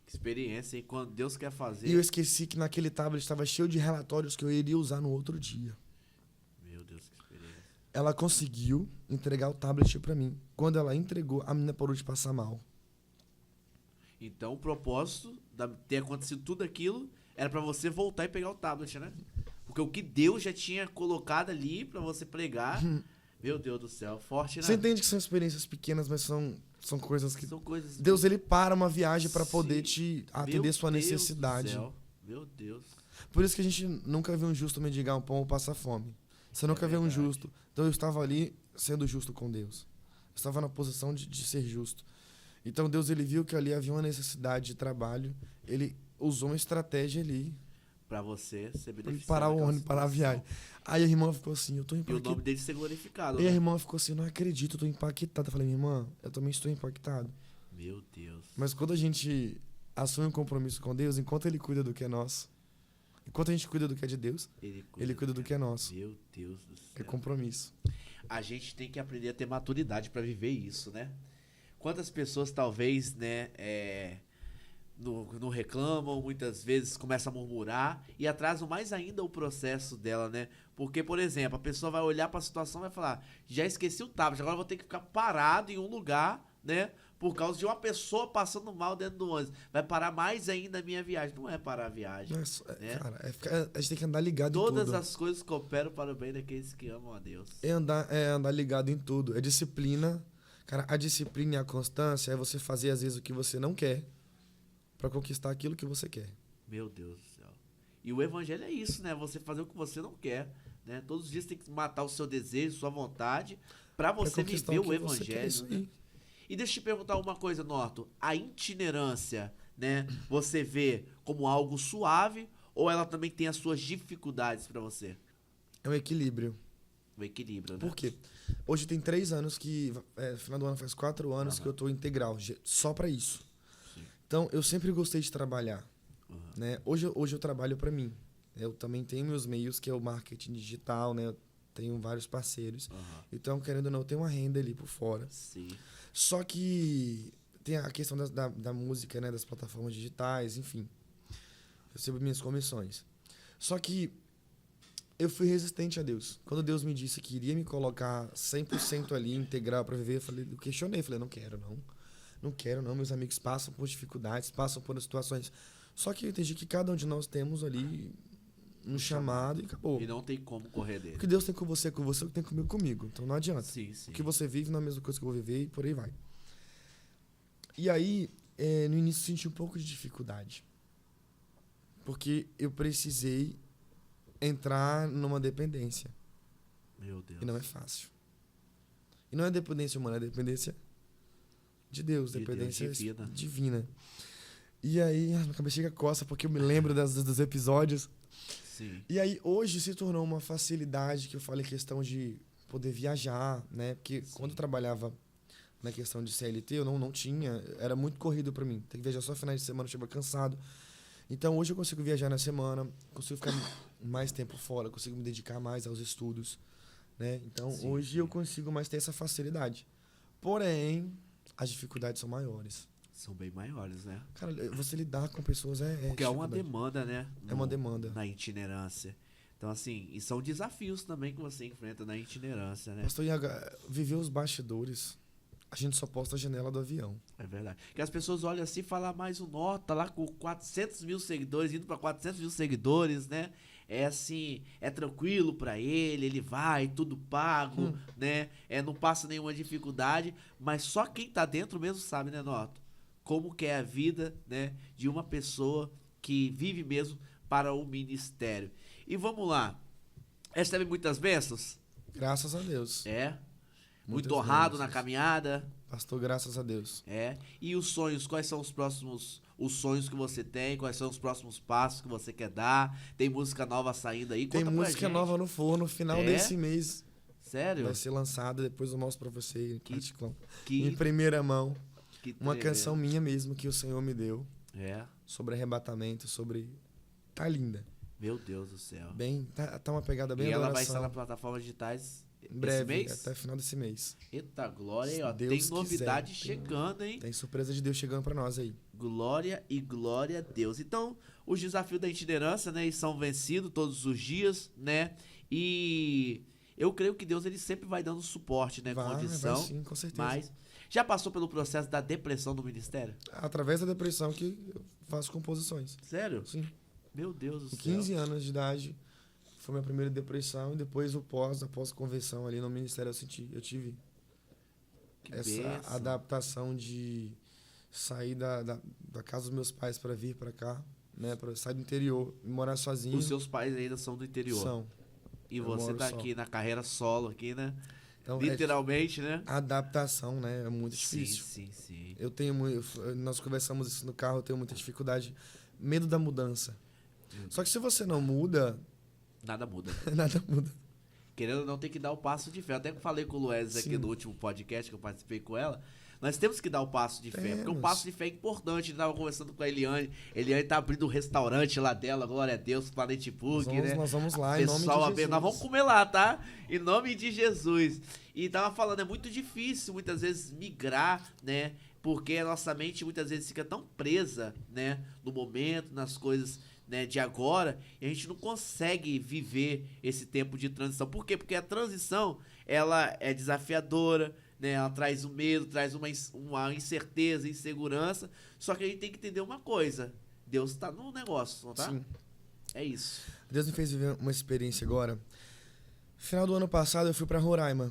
Speaker 1: Que experiência, hein? Quando Deus quer fazer.
Speaker 2: E eu esqueci que naquele tablet estava cheio de relatórios que eu iria usar no outro dia.
Speaker 1: Meu Deus, que experiência.
Speaker 2: Ela conseguiu entregar o tablet pra mim. Quando ela entregou, a menina parou de passar mal.
Speaker 1: Então, o propósito de ter acontecido tudo aquilo era pra você voltar e pegar o tablet, né? Porque o que Deus já tinha colocado ali pra você pregar, meu Deus do céu, forte, né?
Speaker 2: Você entende que são experiências pequenas, mas são coisas que...
Speaker 1: São coisas...
Speaker 2: Deus, ele para uma viagem pra poder
Speaker 1: Sim.
Speaker 2: te atender
Speaker 1: Meu
Speaker 2: sua
Speaker 1: Deus do
Speaker 2: necessidade.
Speaker 1: céu. Meu Deus.
Speaker 2: Por isso que a gente nunca vê um justo mendigar um pão ou passar fome. Você nunca vê um
Speaker 1: verdade.
Speaker 2: justo. Então eu estava ali sendo justo com Deus. Eu estava na posição de ser justo. Então Deus, ele viu que ali havia uma necessidade de trabalho. Ele usou uma estratégia ali
Speaker 1: Pra você ser
Speaker 2: para
Speaker 1: beneficiado.
Speaker 2: parar o
Speaker 1: naquela
Speaker 2: ônibus, parar a
Speaker 1: situação.
Speaker 2: viagem. Aí a irmã ficou assim, eu tô
Speaker 1: E o
Speaker 2: impactado.
Speaker 1: nome dele ser glorificado,
Speaker 2: E a
Speaker 1: né?
Speaker 2: irmã ficou assim, não acredito, eu tô impactado. Eu falei, minha irmã, eu também estou impactado.
Speaker 1: Meu Deus.
Speaker 2: Mas quando a gente assume um compromisso com Deus, enquanto ele cuida do que é nosso, enquanto a gente cuida do que é de Deus, ele cuida do que é nosso.
Speaker 1: Meu Deus do
Speaker 2: É
Speaker 1: céu.
Speaker 2: compromisso.
Speaker 1: A gente tem que aprender a ter maturidade pra viver isso, né? Quantas pessoas talvez, né, não reclamam, muitas vezes começam a murmurar e atrasam mais ainda o processo dela, né? Porque, por exemplo, a pessoa vai olhar pra situação e vai falar, já esqueci o tablet, agora eu vou ter que ficar parado em um lugar, né? Por causa de uma pessoa passando mal dentro do ônibus. Vai parar mais ainda a minha viagem. Não é parar a viagem.
Speaker 2: Não é só-
Speaker 1: né?
Speaker 2: Cara, a gente tem que andar ligado em
Speaker 1: Todas
Speaker 2: tudo.
Speaker 1: as coisas cooperam para o bem daqueles que amam a Deus.
Speaker 2: É andar ligado em tudo. É disciplina. Cara, a disciplina e a constância é você fazer, às vezes, o que você não quer pra conquistar aquilo que você quer.
Speaker 1: Meu Deus do céu. E o evangelho é isso, né? Você fazer o que você não quer, né? Todos os dias tem que matar o seu desejo, sua vontade, pra
Speaker 2: Pra
Speaker 1: você
Speaker 2: conquistar
Speaker 1: viver
Speaker 2: o
Speaker 1: o
Speaker 2: que você quer,
Speaker 1: evangelho,
Speaker 2: isso
Speaker 1: né?
Speaker 2: aí.
Speaker 1: E deixa eu te perguntar uma coisa, Norton. A itinerância, né? Você vê como algo suave ou ela também tem as suas dificuldades pra você?
Speaker 2: É um equilíbrio.
Speaker 1: O equilíbrio, né?
Speaker 2: Por quê? Hoje tem 3 anos que... no final do ano faz 4 anos que eu tô integral. Só pra isso.
Speaker 1: Sim.
Speaker 2: Então, eu sempre gostei de trabalhar.
Speaker 1: Uhum.
Speaker 2: Né? Hoje eu trabalho pra mim. Eu também tenho meus meios, que é o marketing digital, né? Eu tenho vários parceiros.
Speaker 1: Aham.
Speaker 2: Então, querendo ou não, eu tenho uma renda ali por fora.
Speaker 1: Sim.
Speaker 2: Só que tem a questão da música, né? Das plataformas digitais, enfim. Eu recebo minhas comissões. Só que eu fui resistente a Deus. Quando Deus me disse que iria me colocar 100% ali, integral pra viver, eu questionei. Falei, não quero, não. Não quero, não. Meus amigos passam por dificuldades, passam por situações. Só que eu entendi que cada um de nós temos ali um chamado e acabou.
Speaker 1: E não tem como correr dele.
Speaker 2: O que Deus tem com você, o que tem comigo. Então não adianta.
Speaker 1: Sim, sim.
Speaker 2: O que você vive não é a mesma coisa que eu vou viver e por aí vai. E aí, no início, eu senti um pouco de dificuldade. Porque eu precisei entrar numa dependência.
Speaker 1: Meu Deus.
Speaker 2: E não é fácil. E não é dependência humana, é dependência de Deus,
Speaker 1: De Deus,
Speaker 2: dependência
Speaker 1: divina.
Speaker 2: divina. E aí, minha cabeça chega a coça, porque eu me lembro dos episódios.
Speaker 1: Sim.
Speaker 2: E aí, hoje se tornou uma facilidade que eu falei questão de poder viajar, né? Porque
Speaker 1: Sim.
Speaker 2: quando eu trabalhava na questão de CLT, eu não tinha, era muito corrido pra mim. Tem que viajar só finais de semana, eu estava cansado. Então, hoje eu consigo viajar na semana, consigo ficar mais tempo fora, consigo me dedicar mais aos estudos, né? Então,
Speaker 1: Sim,
Speaker 2: hoje
Speaker 1: sim.
Speaker 2: eu consigo mais ter essa facilidade. Porém, as dificuldades são maiores.
Speaker 1: São bem maiores, né?
Speaker 2: Cara, você lidar com pessoas
Speaker 1: Porque é uma
Speaker 2: dificuldade.
Speaker 1: demanda, né?
Speaker 2: É uma demanda.
Speaker 1: Na itinerância. Então, assim, e são desafios também que você enfrenta na itinerância, né?
Speaker 2: Pastor Iago, viver os bastidores, a gente só posta a janela do avião.
Speaker 1: É verdade. Que as pessoas olham assim e falam, mais o Norton tá lá com 400 mil seguidores, indo para 400 mil seguidores, né? É assim, é tranquilo para ele vai, tudo pago, né? Não passa nenhuma dificuldade, mas só quem tá dentro mesmo sabe, né, Norton? Como que é a vida, né, de uma pessoa que vive mesmo para o ministério. E vamos lá. Recebe muitas bênçãos?
Speaker 2: Graças a Deus.
Speaker 1: É. Muito
Speaker 2: Muitas
Speaker 1: honrado na
Speaker 2: bênçãos.
Speaker 1: caminhada.
Speaker 2: Pastor, graças a Deus.
Speaker 1: É. E os sonhos, quais são os sonhos que você tem? Quais são os próximos passos que você quer dar? Tem música nova saindo aí?
Speaker 2: Tem
Speaker 1: Conta pra
Speaker 2: música
Speaker 1: gente.
Speaker 2: nova no forno, no final
Speaker 1: É?
Speaker 2: desse mês
Speaker 1: Sério?
Speaker 2: vai ser lançada, depois eu mostro pra você
Speaker 1: Que-
Speaker 2: em
Speaker 1: Que,
Speaker 2: primeira mão.
Speaker 1: que
Speaker 2: Uma
Speaker 1: tremendo.
Speaker 2: canção minha mesmo que o Senhor me deu
Speaker 1: É.
Speaker 2: sobre arrebatamento, sobre... Tá linda.
Speaker 1: Meu Deus do céu.
Speaker 2: Bem, tá uma pegada bem
Speaker 1: E ela vai
Speaker 2: adoração.
Speaker 1: estar na plataformas digitais
Speaker 2: Em breve,
Speaker 1: esse mês?
Speaker 2: até final desse mês.
Speaker 1: Eita, glória aí, ó.
Speaker 2: Se Deus
Speaker 1: Tem
Speaker 2: quiser,
Speaker 1: novidade
Speaker 2: tem-
Speaker 1: chegando, hein?
Speaker 2: Tem surpresa de Deus chegando pra nós aí.
Speaker 1: Glória e glória a Deus. Então, os desafios da itinerância, né, eles são vencidos todos os dias, né? E eu creio que Deus ele sempre vai dando suporte, né,
Speaker 2: Vai
Speaker 1: condição.
Speaker 2: sim, com certeza.
Speaker 1: Mas já passou pelo processo da depressão do ministério?
Speaker 2: Através da depressão que eu faço composições.
Speaker 1: Sério?
Speaker 2: Sim.
Speaker 1: Meu Deus do
Speaker 2: Com
Speaker 1: céu.
Speaker 2: 15 anos de idade, foi minha primeira depressão. E depois após conversão ali no ministério, eu tive
Speaker 1: Que
Speaker 2: essa
Speaker 1: bênção.
Speaker 2: adaptação de sair da casa dos meus pais para vir para cá, né? Para sair do interior e morar sozinho.
Speaker 1: Os seus pais ainda são do interior.
Speaker 2: São.
Speaker 1: E
Speaker 2: Eu
Speaker 1: você
Speaker 2: moro
Speaker 1: tá
Speaker 2: só.
Speaker 1: aqui na carreira solo aqui, né?
Speaker 2: Então,
Speaker 1: Literalmente, né?
Speaker 2: a adaptação, né? É muito difícil.
Speaker 1: Sim, sim, sim.
Speaker 2: Eu tenho nós conversamos isso no carro, eu tenho muita dificuldade, medo da mudança. Só que se você não muda,
Speaker 1: Nada muda.
Speaker 2: nada muda.
Speaker 1: Querendo ou não, tem que dar o passo de fé. Até que falei com o Luez aqui
Speaker 2: Sim.
Speaker 1: no último podcast que eu participei com ela. Nós temos que dar o passo de fé, porque o
Speaker 2: Temos.
Speaker 1: passo de fé é importante. Eu tava conversando com a Eliane. Eliane tá abrindo um restaurante lá dela, glória a Deus, Planet Book, né?
Speaker 2: Nós vamos lá, em nome de
Speaker 1: Pessoal,
Speaker 2: Jesus.
Speaker 1: nós vamos comer lá, tá? Em nome de Jesus. E tava falando, é muito difícil muitas vezes migrar, né? Porque a nossa mente muitas vezes fica tão presa, né? No momento, nas coisas, né, de agora, e a gente não consegue viver esse tempo de transição. Por quê? Porque a transição, ela é desafiadora, né? Ela traz o medo, traz uma incerteza, insegurança. Só que a gente tem que entender uma coisa. Deus tá no negócio, não tá?
Speaker 2: Sim.
Speaker 1: É isso.
Speaker 2: Deus me fez viver uma experiência agora. Final do ano passado eu fui pra Roraima.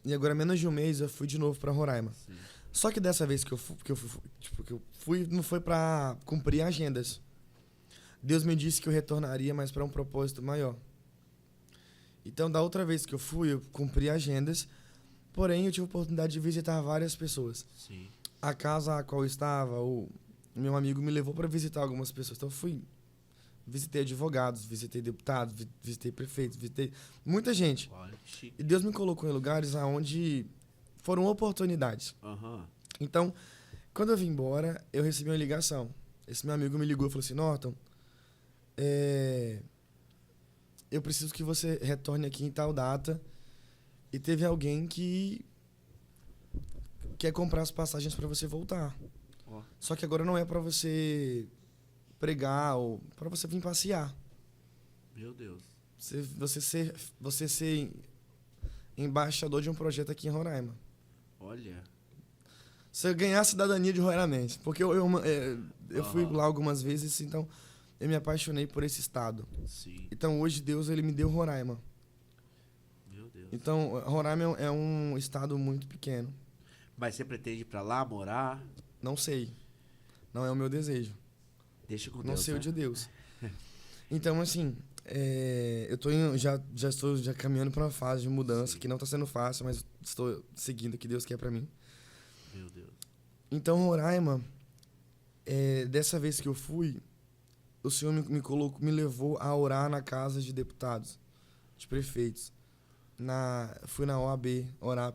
Speaker 2: E agora, menos de um mês, eu fui de novo pra Roraima.
Speaker 1: Sim.
Speaker 2: Só que dessa vez que eu fui, não foi pra cumprir agendas. Deus me disse que eu retornaria, mas para um propósito maior. Então, da outra vez que eu fui, eu cumpri agendas, porém eu tive a oportunidade de visitar várias pessoas.
Speaker 1: Sim.
Speaker 2: A casa a qual eu estava, o meu amigo me levou para visitar algumas pessoas. Então, eu visitei advogados, visitei deputados, visitei prefeitos, visitei muita gente.
Speaker 1: Olha, que chique.
Speaker 2: E Deus me colocou em lugares onde foram oportunidades.
Speaker 1: Aham.
Speaker 2: Então, quando eu vim embora, eu recebi uma ligação. Esse meu amigo me ligou e falou assim, Norton, eu preciso que você retorne aqui em tal data. E teve alguém que quer comprar as passagens para você voltar.
Speaker 1: Ó.
Speaker 2: Só que agora não é para você pregar ou para você vir passear.
Speaker 1: Meu Deus.
Speaker 2: Você ser embaixador de um projeto aqui em Roraima.
Speaker 1: Olha.
Speaker 2: Você ganhar a cidadania de Roraima. Porque eu fui
Speaker 1: Aham.
Speaker 2: lá algumas vezes, então eu me apaixonei por esse estado.
Speaker 1: Sim.
Speaker 2: Então hoje Deus ele me deu Roraima.
Speaker 1: Meu Deus.
Speaker 2: Então Roraima é um estado muito pequeno.
Speaker 1: Mas você pretende ir pra lá, morar?
Speaker 2: Não sei. Não é o meu desejo.
Speaker 1: Deixa com
Speaker 2: Não
Speaker 1: Deus,
Speaker 2: sei
Speaker 1: né?
Speaker 2: o de Deus. Então assim, eu tô já estou caminhando para uma fase de mudança
Speaker 1: Sim.
Speaker 2: que não está sendo fácil, mas estou seguindo o que Deus quer para mim.
Speaker 1: Meu Deus.
Speaker 2: Então Roraima, dessa vez que eu fui, o Senhor me levou a orar na casa de deputados, de prefeitos. Fui na OAB orar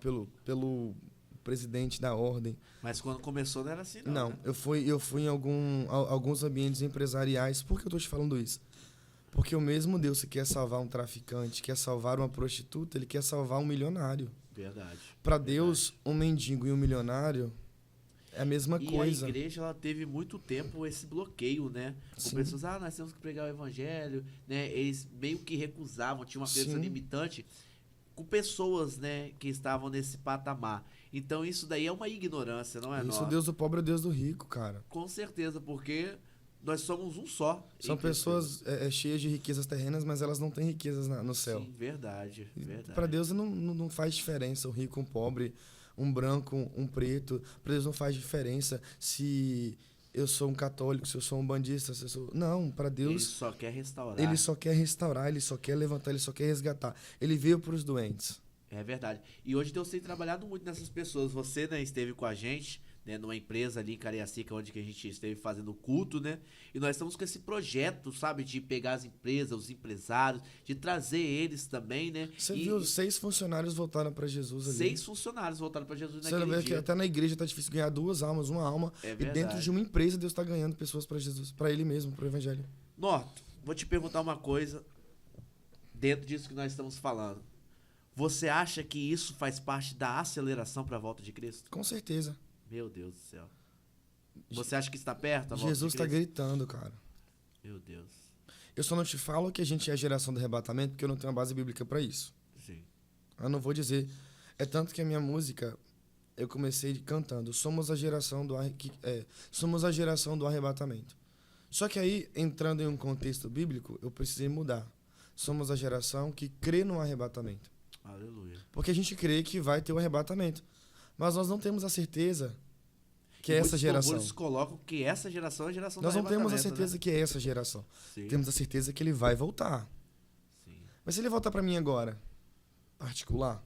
Speaker 2: presidente da ordem.
Speaker 1: Mas quando começou não era assim, não.
Speaker 2: Não,
Speaker 1: Né?
Speaker 2: eu fui em alguns ambientes empresariais. Por que eu tô te falando isso? Porque o mesmo Deus que quer salvar um traficante, quer salvar uma prostituta, ele quer salvar um milionário.
Speaker 1: Verdade.
Speaker 2: Para Deus, um mendigo e um milionário é a mesma coisa.
Speaker 1: E a igreja, ela teve muito tempo esse bloqueio, né? Com
Speaker 2: Sim.
Speaker 1: pessoas, nós temos que pregar o evangelho, né? Eles meio que recusavam, tinha uma crença
Speaker 2: Sim.
Speaker 1: limitante com pessoas, né, que estavam nesse patamar. Então isso daí é uma ignorância, não é?
Speaker 2: Isso, o
Speaker 1: Nossa?
Speaker 2: Deus do pobre é o Deus do rico, cara.
Speaker 1: Com certeza, porque nós somos um só.
Speaker 2: São
Speaker 1: em Cristo.
Speaker 2: pessoas cheias de riquezas terrenas, mas elas não têm riquezas no céu.
Speaker 1: Sim, verdade.
Speaker 2: Para Deus não faz diferença o rico, um pobre, um branco, um preto. Para Deus não faz diferença se eu sou um católico, se eu sou um bandista, se eu sou... Não, para Deus...
Speaker 1: Ele só quer restaurar.
Speaker 2: Ele só quer restaurar, ele só quer levantar, ele só quer resgatar. Ele veio para os doentes.
Speaker 1: É verdade. E hoje Deus tem trabalhado muito nessas pessoas. Você, né, esteve com a gente, né, numa empresa ali em Cariacica, onde que a gente esteve fazendo culto, né? E nós estamos com esse projeto, sabe, de pegar as empresas, os empresários, de trazer eles também, né?
Speaker 2: Você viu, 6 funcionários voltaram para Jesus ali.
Speaker 1: 6 funcionários voltaram para Jesus
Speaker 2: Você
Speaker 1: naquele
Speaker 2: vê que
Speaker 1: dia.
Speaker 2: até na igreja tá difícil ganhar 2 almas, uma alma.
Speaker 1: É
Speaker 2: E
Speaker 1: verdade.
Speaker 2: dentro de uma empresa, Deus tá ganhando pessoas para Jesus, para ele mesmo, para o evangelho.
Speaker 1: Norton, vou te perguntar uma coisa dentro disso que nós estamos falando. Você acha que isso faz parte da aceleração para a volta de Cristo?
Speaker 2: Com certeza.
Speaker 1: Meu Deus do céu. Você acha que está perto a volta
Speaker 2: Jesus
Speaker 1: de
Speaker 2: tá
Speaker 1: Cristo?
Speaker 2: gritando, cara.
Speaker 1: Meu Deus.
Speaker 2: Eu só não te falo que a gente é a geração do arrebatamento, porque eu não tenho uma base bíblica para isso.
Speaker 1: Sim.
Speaker 2: Eu não vou dizer. É tanto que a minha música, eu comecei cantando, somos a geração somos a geração do arrebatamento. Só que aí, entrando em um contexto bíblico, eu precisei mudar. Somos a geração que crê no arrebatamento.
Speaker 1: Aleluia.
Speaker 2: Porque a gente crê que vai ter o arrebatamento. Mas nós não temos a certeza que é
Speaker 1: E
Speaker 2: essa
Speaker 1: muitos
Speaker 2: geração.
Speaker 1: louvores colocam que essa geração é a geração
Speaker 2: Nós
Speaker 1: do
Speaker 2: não temos a
Speaker 1: arrebatamento,
Speaker 2: certeza que é essa geração.
Speaker 1: Né? Sim.
Speaker 2: Temos a certeza que ele vai voltar.
Speaker 1: Sim.
Speaker 2: Mas se ele voltar para mim agora, particular,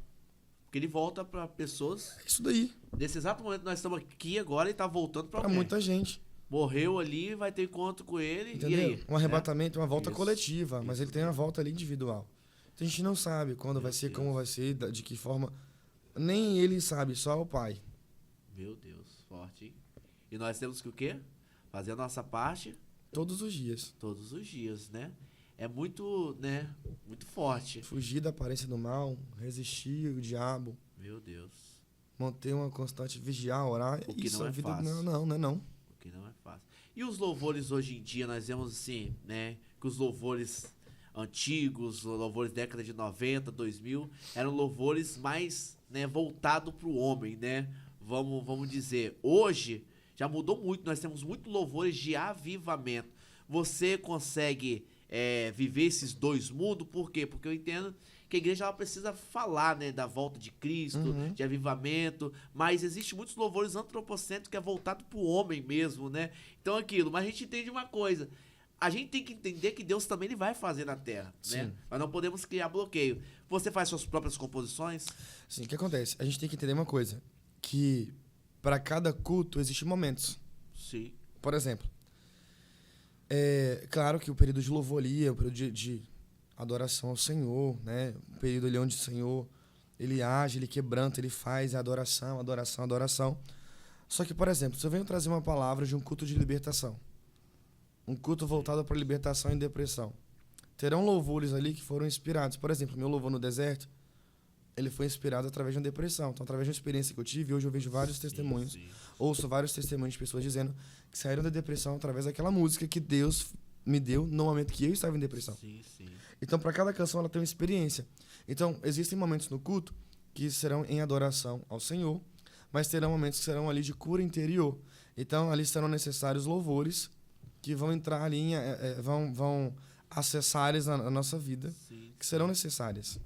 Speaker 1: Porque ele volta para pessoas.
Speaker 2: é isso daí.
Speaker 1: Nesse exato momento nós estamos aqui agora e está voltando para
Speaker 2: Para
Speaker 1: alguém.
Speaker 2: muita gente.
Speaker 1: Morreu ali, vai ter encontro com ele.
Speaker 2: Entendeu?
Speaker 1: E aí?
Speaker 2: Um arrebatamento, uma volta
Speaker 1: Isso,
Speaker 2: coletiva, mas
Speaker 1: isso.
Speaker 2: ele tem uma volta ali individual. Então a gente não sabe quando
Speaker 1: Meu
Speaker 2: vai ser,
Speaker 1: Deus.
Speaker 2: como vai ser, de que forma. Nem ele sabe, só o Pai.
Speaker 1: Meu Deus, forte, hein? E nós temos que o quê? Fazer a nossa parte
Speaker 2: Todos os dias.
Speaker 1: todos os dias, né? É muito, né? Muito forte.
Speaker 2: Fugir da aparência do mal, resistir o diabo,
Speaker 1: Meu Deus.
Speaker 2: manter uma constante vigiar, orar.
Speaker 1: O que
Speaker 2: isso,
Speaker 1: não
Speaker 2: a
Speaker 1: é
Speaker 2: vida
Speaker 1: fácil.
Speaker 2: não.
Speaker 1: O que não é fácil. E os louvores hoje em dia, nós vemos assim, né? Que os louvores antigos, louvores década de 90, 2000, eram louvores mais, né, voltados para o homem, né? Vamos dizer. Hoje, já mudou muito. Nós temos muitos louvores de avivamento. Você consegue viver esses dois mundos? Por quê? Porque eu entendo que a igreja ela precisa falar, né, da volta de Cristo, de avivamento, mas existe muitos louvores antropocêntricos que é voltado para o homem mesmo, né? Então aquilo, mas a gente entende uma coisa, a gente tem que entender que Deus também ele vai fazer na terra, né?
Speaker 2: Sim.
Speaker 1: Nós não podemos criar bloqueio. Você faz suas próprias composições?
Speaker 2: Sim, o que acontece? A gente tem que entender uma coisa, que para cada culto existem momentos.
Speaker 1: Sim.
Speaker 2: Por exemplo, claro que o período de louvor ali é o período de adoração ao Senhor, né? O período ali onde o Senhor, ele age, ele quebranta, ele faz adoração, adoração, adoração. Só que, por exemplo, se eu venho trazer uma palavra de um culto de libertação, um culto voltado para libertação e depressão, terão louvores ali que foram inspirados. Por exemplo, meu louvor no deserto, ele foi inspirado através de uma depressão. Então, através de uma experiência que eu tive, hoje eu vejo vários testemunhos,
Speaker 1: Sim.
Speaker 2: ouço vários testemunhos de pessoas dizendo que saíram da depressão através daquela música que Deus me deu no momento que eu estava em depressão.
Speaker 1: Sim, sim.
Speaker 2: Então, para cada canção, ela tem uma experiência. Então, existem momentos no culto que serão em adoração ao Senhor, mas terão momentos que serão ali de cura interior. Então, ali serão necessários louvores que vão entrar ali, vão acessar áreas na nossa vida,
Speaker 1: Sim,
Speaker 2: que serão necessárias.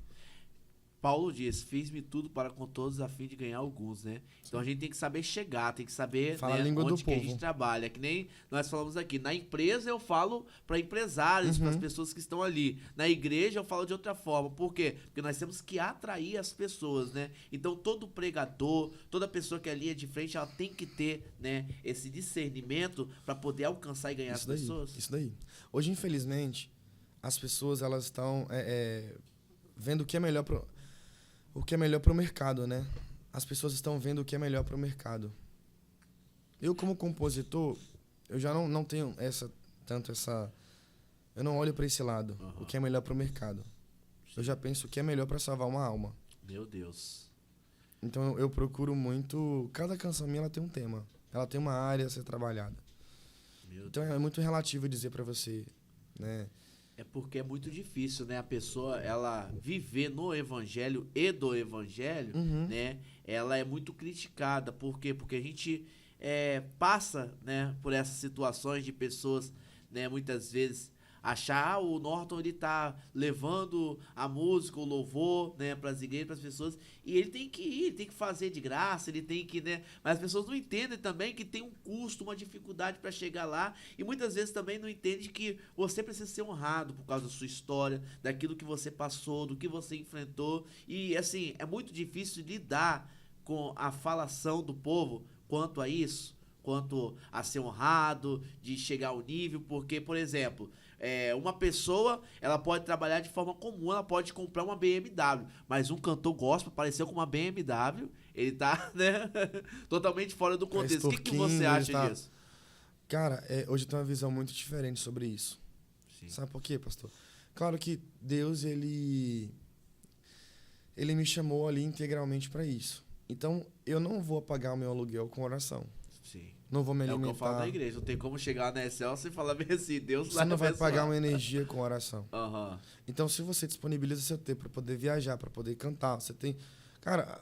Speaker 1: Paulo diz, fiz-me tudo para com todos a fim de ganhar alguns, né? Então a gente tem que saber chegar, tem que saber,
Speaker 2: Fala
Speaker 1: né,
Speaker 2: a língua do
Speaker 1: onde que a
Speaker 2: povo.
Speaker 1: gente trabalha. Que nem nós falamos aqui. Na empresa eu falo para empresários, para as pessoas que estão ali. Na igreja eu falo de outra forma. Por quê? Porque nós temos que atrair as pessoas, né? Então todo pregador, toda pessoa que é linha de frente, ela tem que ter, né, esse discernimento para poder alcançar e ganhar as pessoas.
Speaker 2: Isso daí. Hoje, infelizmente, as pessoas elas estão vendo o que é melhor pro mercado, né? as pessoas estão vendo o que é melhor para o mercado. Eu, como compositor, eu já não tenho essa... Eu não olho para esse lado, o que é melhor para o mercado. Eu já penso o que é melhor para salvar uma alma.
Speaker 1: Meu Deus.
Speaker 2: Então eu procuro muito... Cada canção minha ela tem um tema. Ela tem uma área a ser trabalhada. Então é muito relativo dizer para você, né?
Speaker 1: É porque é muito difícil, né? A pessoa, ela viver no evangelho e do evangelho, né? Ela é muito criticada. Por quê? Porque a gente passa, né, por essas situações de pessoas, né, muitas vezes achar o Norton ele tá levando a música, o louvor, né, para as igrejas, para as pessoas, e ele tem que ir, tem que fazer de graça, ele tem que, né, mas as pessoas não entendem também que tem um custo, uma dificuldade para chegar lá, e muitas vezes também não entendem que você precisa ser honrado por causa da sua história, daquilo que você passou, do que você enfrentou, e assim, é muito difícil lidar com a falação do povo quanto a isso, quanto a ser honrado, de chegar ao nível, porque, por exemplo, uma pessoa, ela pode trabalhar de forma comum, ela pode comprar uma BMW, mas um cantor gospel apareceu com uma BMW, ele tá, né, totalmente fora do contexto. O que você acha disso?
Speaker 2: Cara, hoje eu tenho uma visão muito diferente sobre isso. Sim. Sabe por quê, pastor? Claro que Deus, ele me chamou ali integralmente para isso. Então, eu não vou pagar o meu aluguel com oração.
Speaker 1: Sim.
Speaker 2: Não vou me alimentar.
Speaker 1: É o que eu falo da igreja. Não tem como chegar na Excel e falar bem assim, Deus
Speaker 2: Você não vai pagar uma energia com oração.
Speaker 1: Uhum.
Speaker 2: Então, se você disponibiliza seu tempo para poder viajar, para poder cantar, você tem... Cara,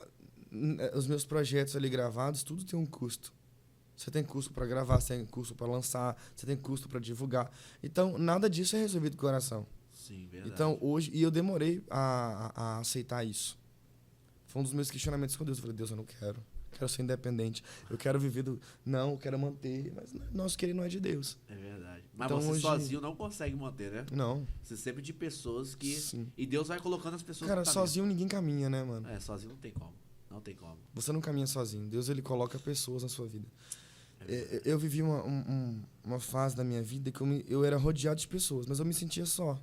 Speaker 2: os meus projetos ali gravados, tudo tem um custo. Você tem custo para gravar, você tem custo para lançar, você tem custo para divulgar. Então, nada disso é resolvido com oração.
Speaker 1: Sim, verdade.
Speaker 2: Então, hoje... E eu demorei a aceitar isso. Foi um dos meus questionamentos com Deus. Eu falei, Deus, eu não quero. Quero ser independente. Eu quero viver do... Não, eu quero manter. Mas nosso querer não é de Deus.
Speaker 1: É verdade. Mas
Speaker 2: então,
Speaker 1: você
Speaker 2: hoje...
Speaker 1: sozinho não consegue manter, né?
Speaker 2: Não.
Speaker 1: Você sempre de pessoas que...
Speaker 2: Sim.
Speaker 1: E Deus vai colocando as pessoas
Speaker 2: Cara,
Speaker 1: no caminho.
Speaker 2: sozinho ninguém caminha, né, mano?
Speaker 1: Sozinho não tem como. Não tem como.
Speaker 2: Você não caminha sozinho. Deus, ele coloca pessoas na sua vida. Eu vivi uma fase da minha vida que eu era rodeado de pessoas, mas eu me sentia só.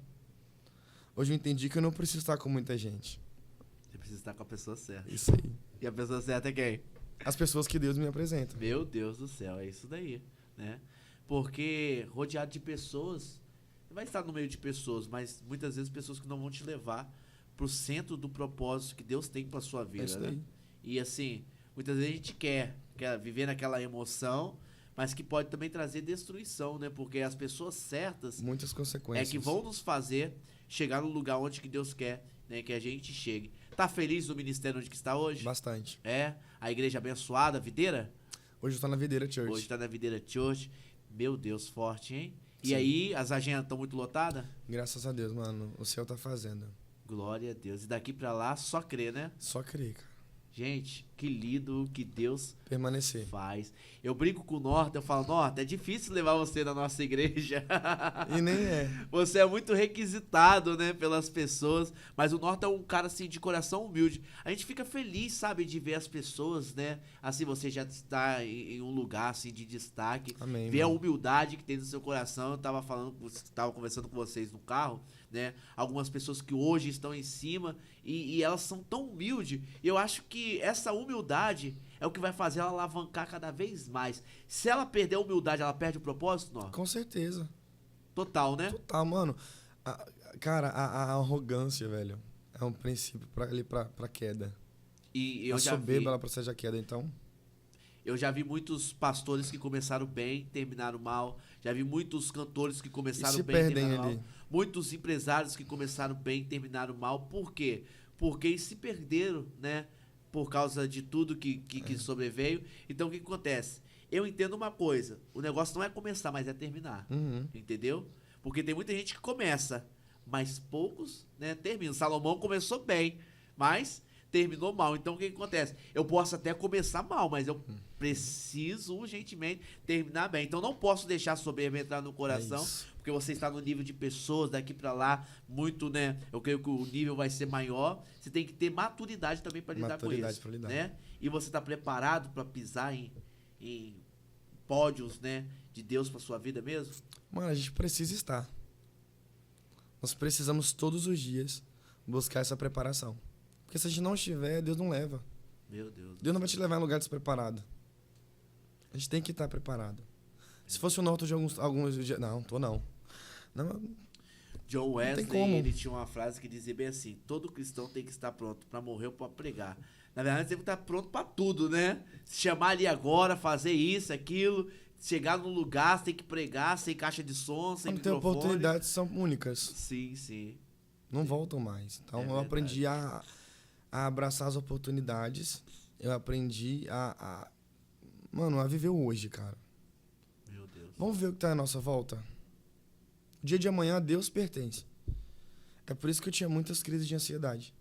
Speaker 2: Hoje eu entendi que eu não preciso estar com muita gente.
Speaker 1: Você precisa estar com a pessoa certa.
Speaker 2: Isso aí.
Speaker 1: E a pessoa certa é quem?
Speaker 2: As pessoas que Deus me apresenta.
Speaker 1: Meu Deus do céu, é isso daí, né? Porque rodeado de pessoas, você vai estar no meio de pessoas, mas muitas vezes pessoas que não vão te levar pro centro do propósito que Deus tem pra sua vida, né? E assim, muitas vezes a gente quer viver naquela emoção, mas que pode também trazer destruição, né? Porque as pessoas certas...
Speaker 2: Muitas consequências.
Speaker 1: É que vão nos fazer chegar no lugar onde que Deus quer, né, que a gente chegue. Tá feliz no ministério onde que está hoje?
Speaker 2: Bastante.
Speaker 1: A igreja abençoada, Videira?
Speaker 2: Hoje eu tô na Videira Church.
Speaker 1: Hoje tá na Videira Church. Meu Deus, forte, hein? Sim. E aí, as agendas estão muito lotadas?
Speaker 2: Graças a Deus, mano. O céu tá fazendo.
Speaker 1: Glória a Deus. E daqui pra lá, só crer, né?
Speaker 2: Só crer, cara.
Speaker 1: Gente, que lindo que Deus
Speaker 2: permanecer
Speaker 1: faz. Eu brinco com o Norton, eu falo, Norton, é difícil levar você na nossa igreja.
Speaker 2: E nem é.
Speaker 1: Você é muito requisitado, né, pelas pessoas, mas o Norton é um cara, assim, de coração humilde. A gente fica feliz, sabe, de ver as pessoas, né, assim, você já está em um lugar, assim, de destaque.
Speaker 2: Amém,
Speaker 1: ver
Speaker 2: mano.
Speaker 1: a humildade que tem no seu coração. Eu tava conversando com vocês no carro, né, algumas pessoas que hoje estão em cima e elas são tão humildes. E eu acho que essa humildade é o que vai fazer ela alavancar cada vez mais. Se ela perder a humildade, ela perde o propósito, não?
Speaker 2: Com certeza.
Speaker 1: Total, né?
Speaker 2: Total, mano. Cara, a arrogância, velho, é um princípio pra queda.
Speaker 1: E eu
Speaker 2: a soberba, ela procede a queda, então...
Speaker 1: Eu já vi muitos pastores que começaram bem, terminaram mal. Já vi muitos cantores que começaram bem, terminaram mal. Muitos empresários que começaram bem, terminaram mal. Por quê? Porque eles se perderam, né? Por causa de tudo que sobreveio. Então, o que acontece? Eu entendo uma coisa. O negócio não é começar, mas é terminar. Entendeu? Porque tem muita gente que começa, mas poucos, né, terminam. Salomão começou bem, mas... terminou mal. Então, o que acontece? Eu posso até começar mal, mas eu preciso urgentemente terminar bem. Então, não posso deixar a soberba entrar no coração, porque você está no nível de pessoas daqui pra lá, muito, né? Eu creio que o nível vai ser maior. Você tem que ter maturidade também para lidar com isso, né? E você está preparado para pisar em pódios, né, de Deus para sua vida mesmo?
Speaker 2: Mano, a gente precisa estar. Nós precisamos todos os dias buscar essa preparação. Porque se a gente não estiver, Deus não leva.
Speaker 1: Meu Deus.
Speaker 2: Deus não vai te levar em lugar despreparado. A gente tem que estar preparado. Se fosse o Norton de alguns dias... Não, tô não. Não,
Speaker 1: John
Speaker 2: tem
Speaker 1: Wesley,
Speaker 2: como.
Speaker 1: ele tinha uma frase que dizia bem assim: todo cristão tem que estar pronto pra morrer ou pra pregar. Na verdade, tem que estar pronto pra tudo, né? Se chamar ali agora, fazer isso, aquilo, chegar num lugar, você tem que pregar, sem caixa de som, sem
Speaker 2: Quando tem
Speaker 1: microfone.
Speaker 2: oportunidades são únicas.
Speaker 1: Sim, sim.
Speaker 2: Não voltam mais. Então
Speaker 1: É
Speaker 2: eu aprendi a abraçar as oportunidades. Eu aprendi Mano, a viver o hoje, cara.
Speaker 1: Meu Deus.
Speaker 2: Vamos ver o que tá à nossa volta? O dia de amanhã a Deus pertence. É por isso que eu tinha muitas crises de ansiedade.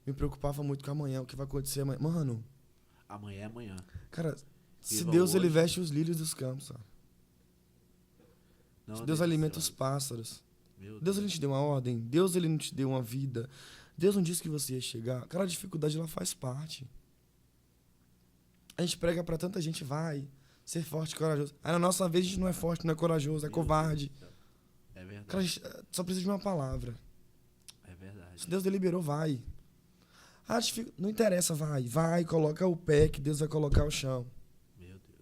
Speaker 2: Me preocupava muito com amanhã, o que vai acontecer amanhã. Mano,
Speaker 1: Amanhã é amanhã.
Speaker 2: cara, se
Speaker 1: Viva
Speaker 2: Deus ele
Speaker 1: hoje.
Speaker 2: veste os lírios dos campos, ó.
Speaker 1: Não
Speaker 2: Se Deus alimenta os pássaros.
Speaker 1: Meu
Speaker 2: Deus ele não te deu uma ordem. Deus ele não te deu uma vida. Deus não disse que você ia chegar. Cara, a dificuldade ela faz parte. A gente prega pra tanta gente, vai ser forte e corajoso. Aí na nossa vez a gente não é forte, não é corajoso, é covarde.
Speaker 1: É verdade.
Speaker 2: Cara, a gente só precisa de uma palavra.
Speaker 1: É verdade.
Speaker 2: Se Deus deliberou, vai. Ah, não interessa, vai. Vai, coloca o pé que Deus vai colocar o chão.
Speaker 1: Meu Deus.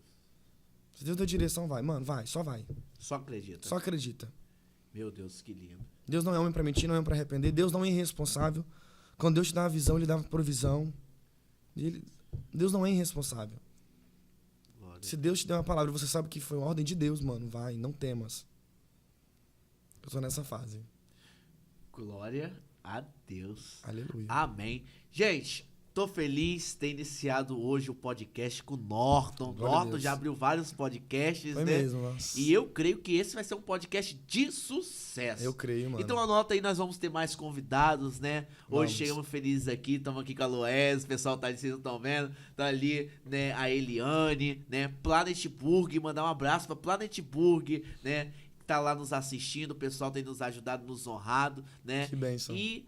Speaker 2: Se Deus deu direção, vai. Mano, vai, só vai.
Speaker 1: Só acredita.
Speaker 2: Só acredita.
Speaker 1: Meu Deus, que lindo.
Speaker 2: Deus não é homem pra mentir, não é homem pra arrepender. Deus não é irresponsável. Quando Deus te dá uma visão, Ele dá uma provisão. Deus não é irresponsável.
Speaker 1: Glória.
Speaker 2: Se Deus te der uma palavra e você sabe que foi uma ordem de Deus, mano, vai, não temas. Eu tô nessa fase.
Speaker 1: Glória a Deus.
Speaker 2: Aleluia.
Speaker 1: Amém. Gente, tô feliz de ter iniciado hoje o podcast com o Norton.
Speaker 2: Glória a
Speaker 1: Norton
Speaker 2: Deus.
Speaker 1: já abriu vários podcasts,
Speaker 2: Foi
Speaker 1: né?
Speaker 2: mesmo, nossa.
Speaker 1: E eu creio que esse vai ser um podcast de sucesso.
Speaker 2: Eu creio, mano.
Speaker 1: Então anota aí, nós vamos ter mais convidados, né? Hoje
Speaker 2: Vamos.
Speaker 1: chegamos felizes aqui, estamos aqui com a Loés, o pessoal tá ali, vocês não estão vendo, tá ali, né, a Eliane, né, Planetburg, mandar um abraço pra Planetburg, né, que tá lá nos assistindo, o pessoal tem nos ajudado, nos honrado, né?
Speaker 2: Que bênção.
Speaker 1: E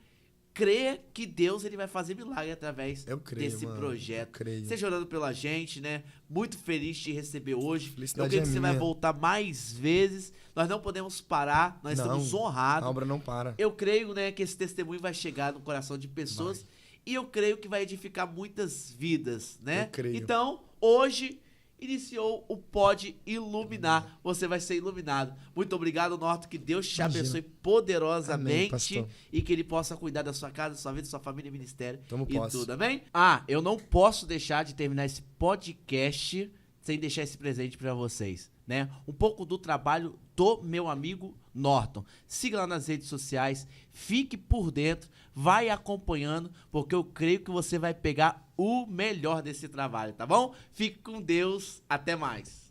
Speaker 1: crer que Deus ele vai fazer milagre através
Speaker 2: Eu creio,
Speaker 1: desse
Speaker 2: mano.
Speaker 1: projeto.
Speaker 2: Eu creio.
Speaker 1: Seja orando pela gente, né? Muito feliz de te receber hoje.
Speaker 2: Felicidade
Speaker 1: Eu creio
Speaker 2: é
Speaker 1: que você vai
Speaker 2: minha.
Speaker 1: voltar mais vezes. Nós não podemos parar, nós
Speaker 2: Não,
Speaker 1: estamos
Speaker 2: A
Speaker 1: honrados.
Speaker 2: obra não para.
Speaker 1: Eu creio, né, que esse testemunho vai chegar no coração de pessoas e eu creio que vai edificar muitas vidas, né?
Speaker 2: Eu creio.
Speaker 1: Então, hoje iniciou o Pode Iluminar. Você vai ser iluminado. Muito obrigado, Norton. Que Deus te
Speaker 2: Imagina.
Speaker 1: abençoe
Speaker 2: Amém,
Speaker 1: poderosamente
Speaker 2: pastor.
Speaker 1: e que Ele possa cuidar da sua casa, da sua vida, da sua família e ministério
Speaker 2: Tamo
Speaker 1: e
Speaker 2: posse.
Speaker 1: tudo, amém? Ah, eu não posso deixar de terminar esse podcast sem deixar esse presente pra vocês, né? Um pouco do trabalho do meu amigo Norton. Siga lá nas redes sociais, fique por dentro, vai acompanhando, porque eu creio que você vai pegar o melhor desse trabalho, tá bom? Fique com Deus, até mais.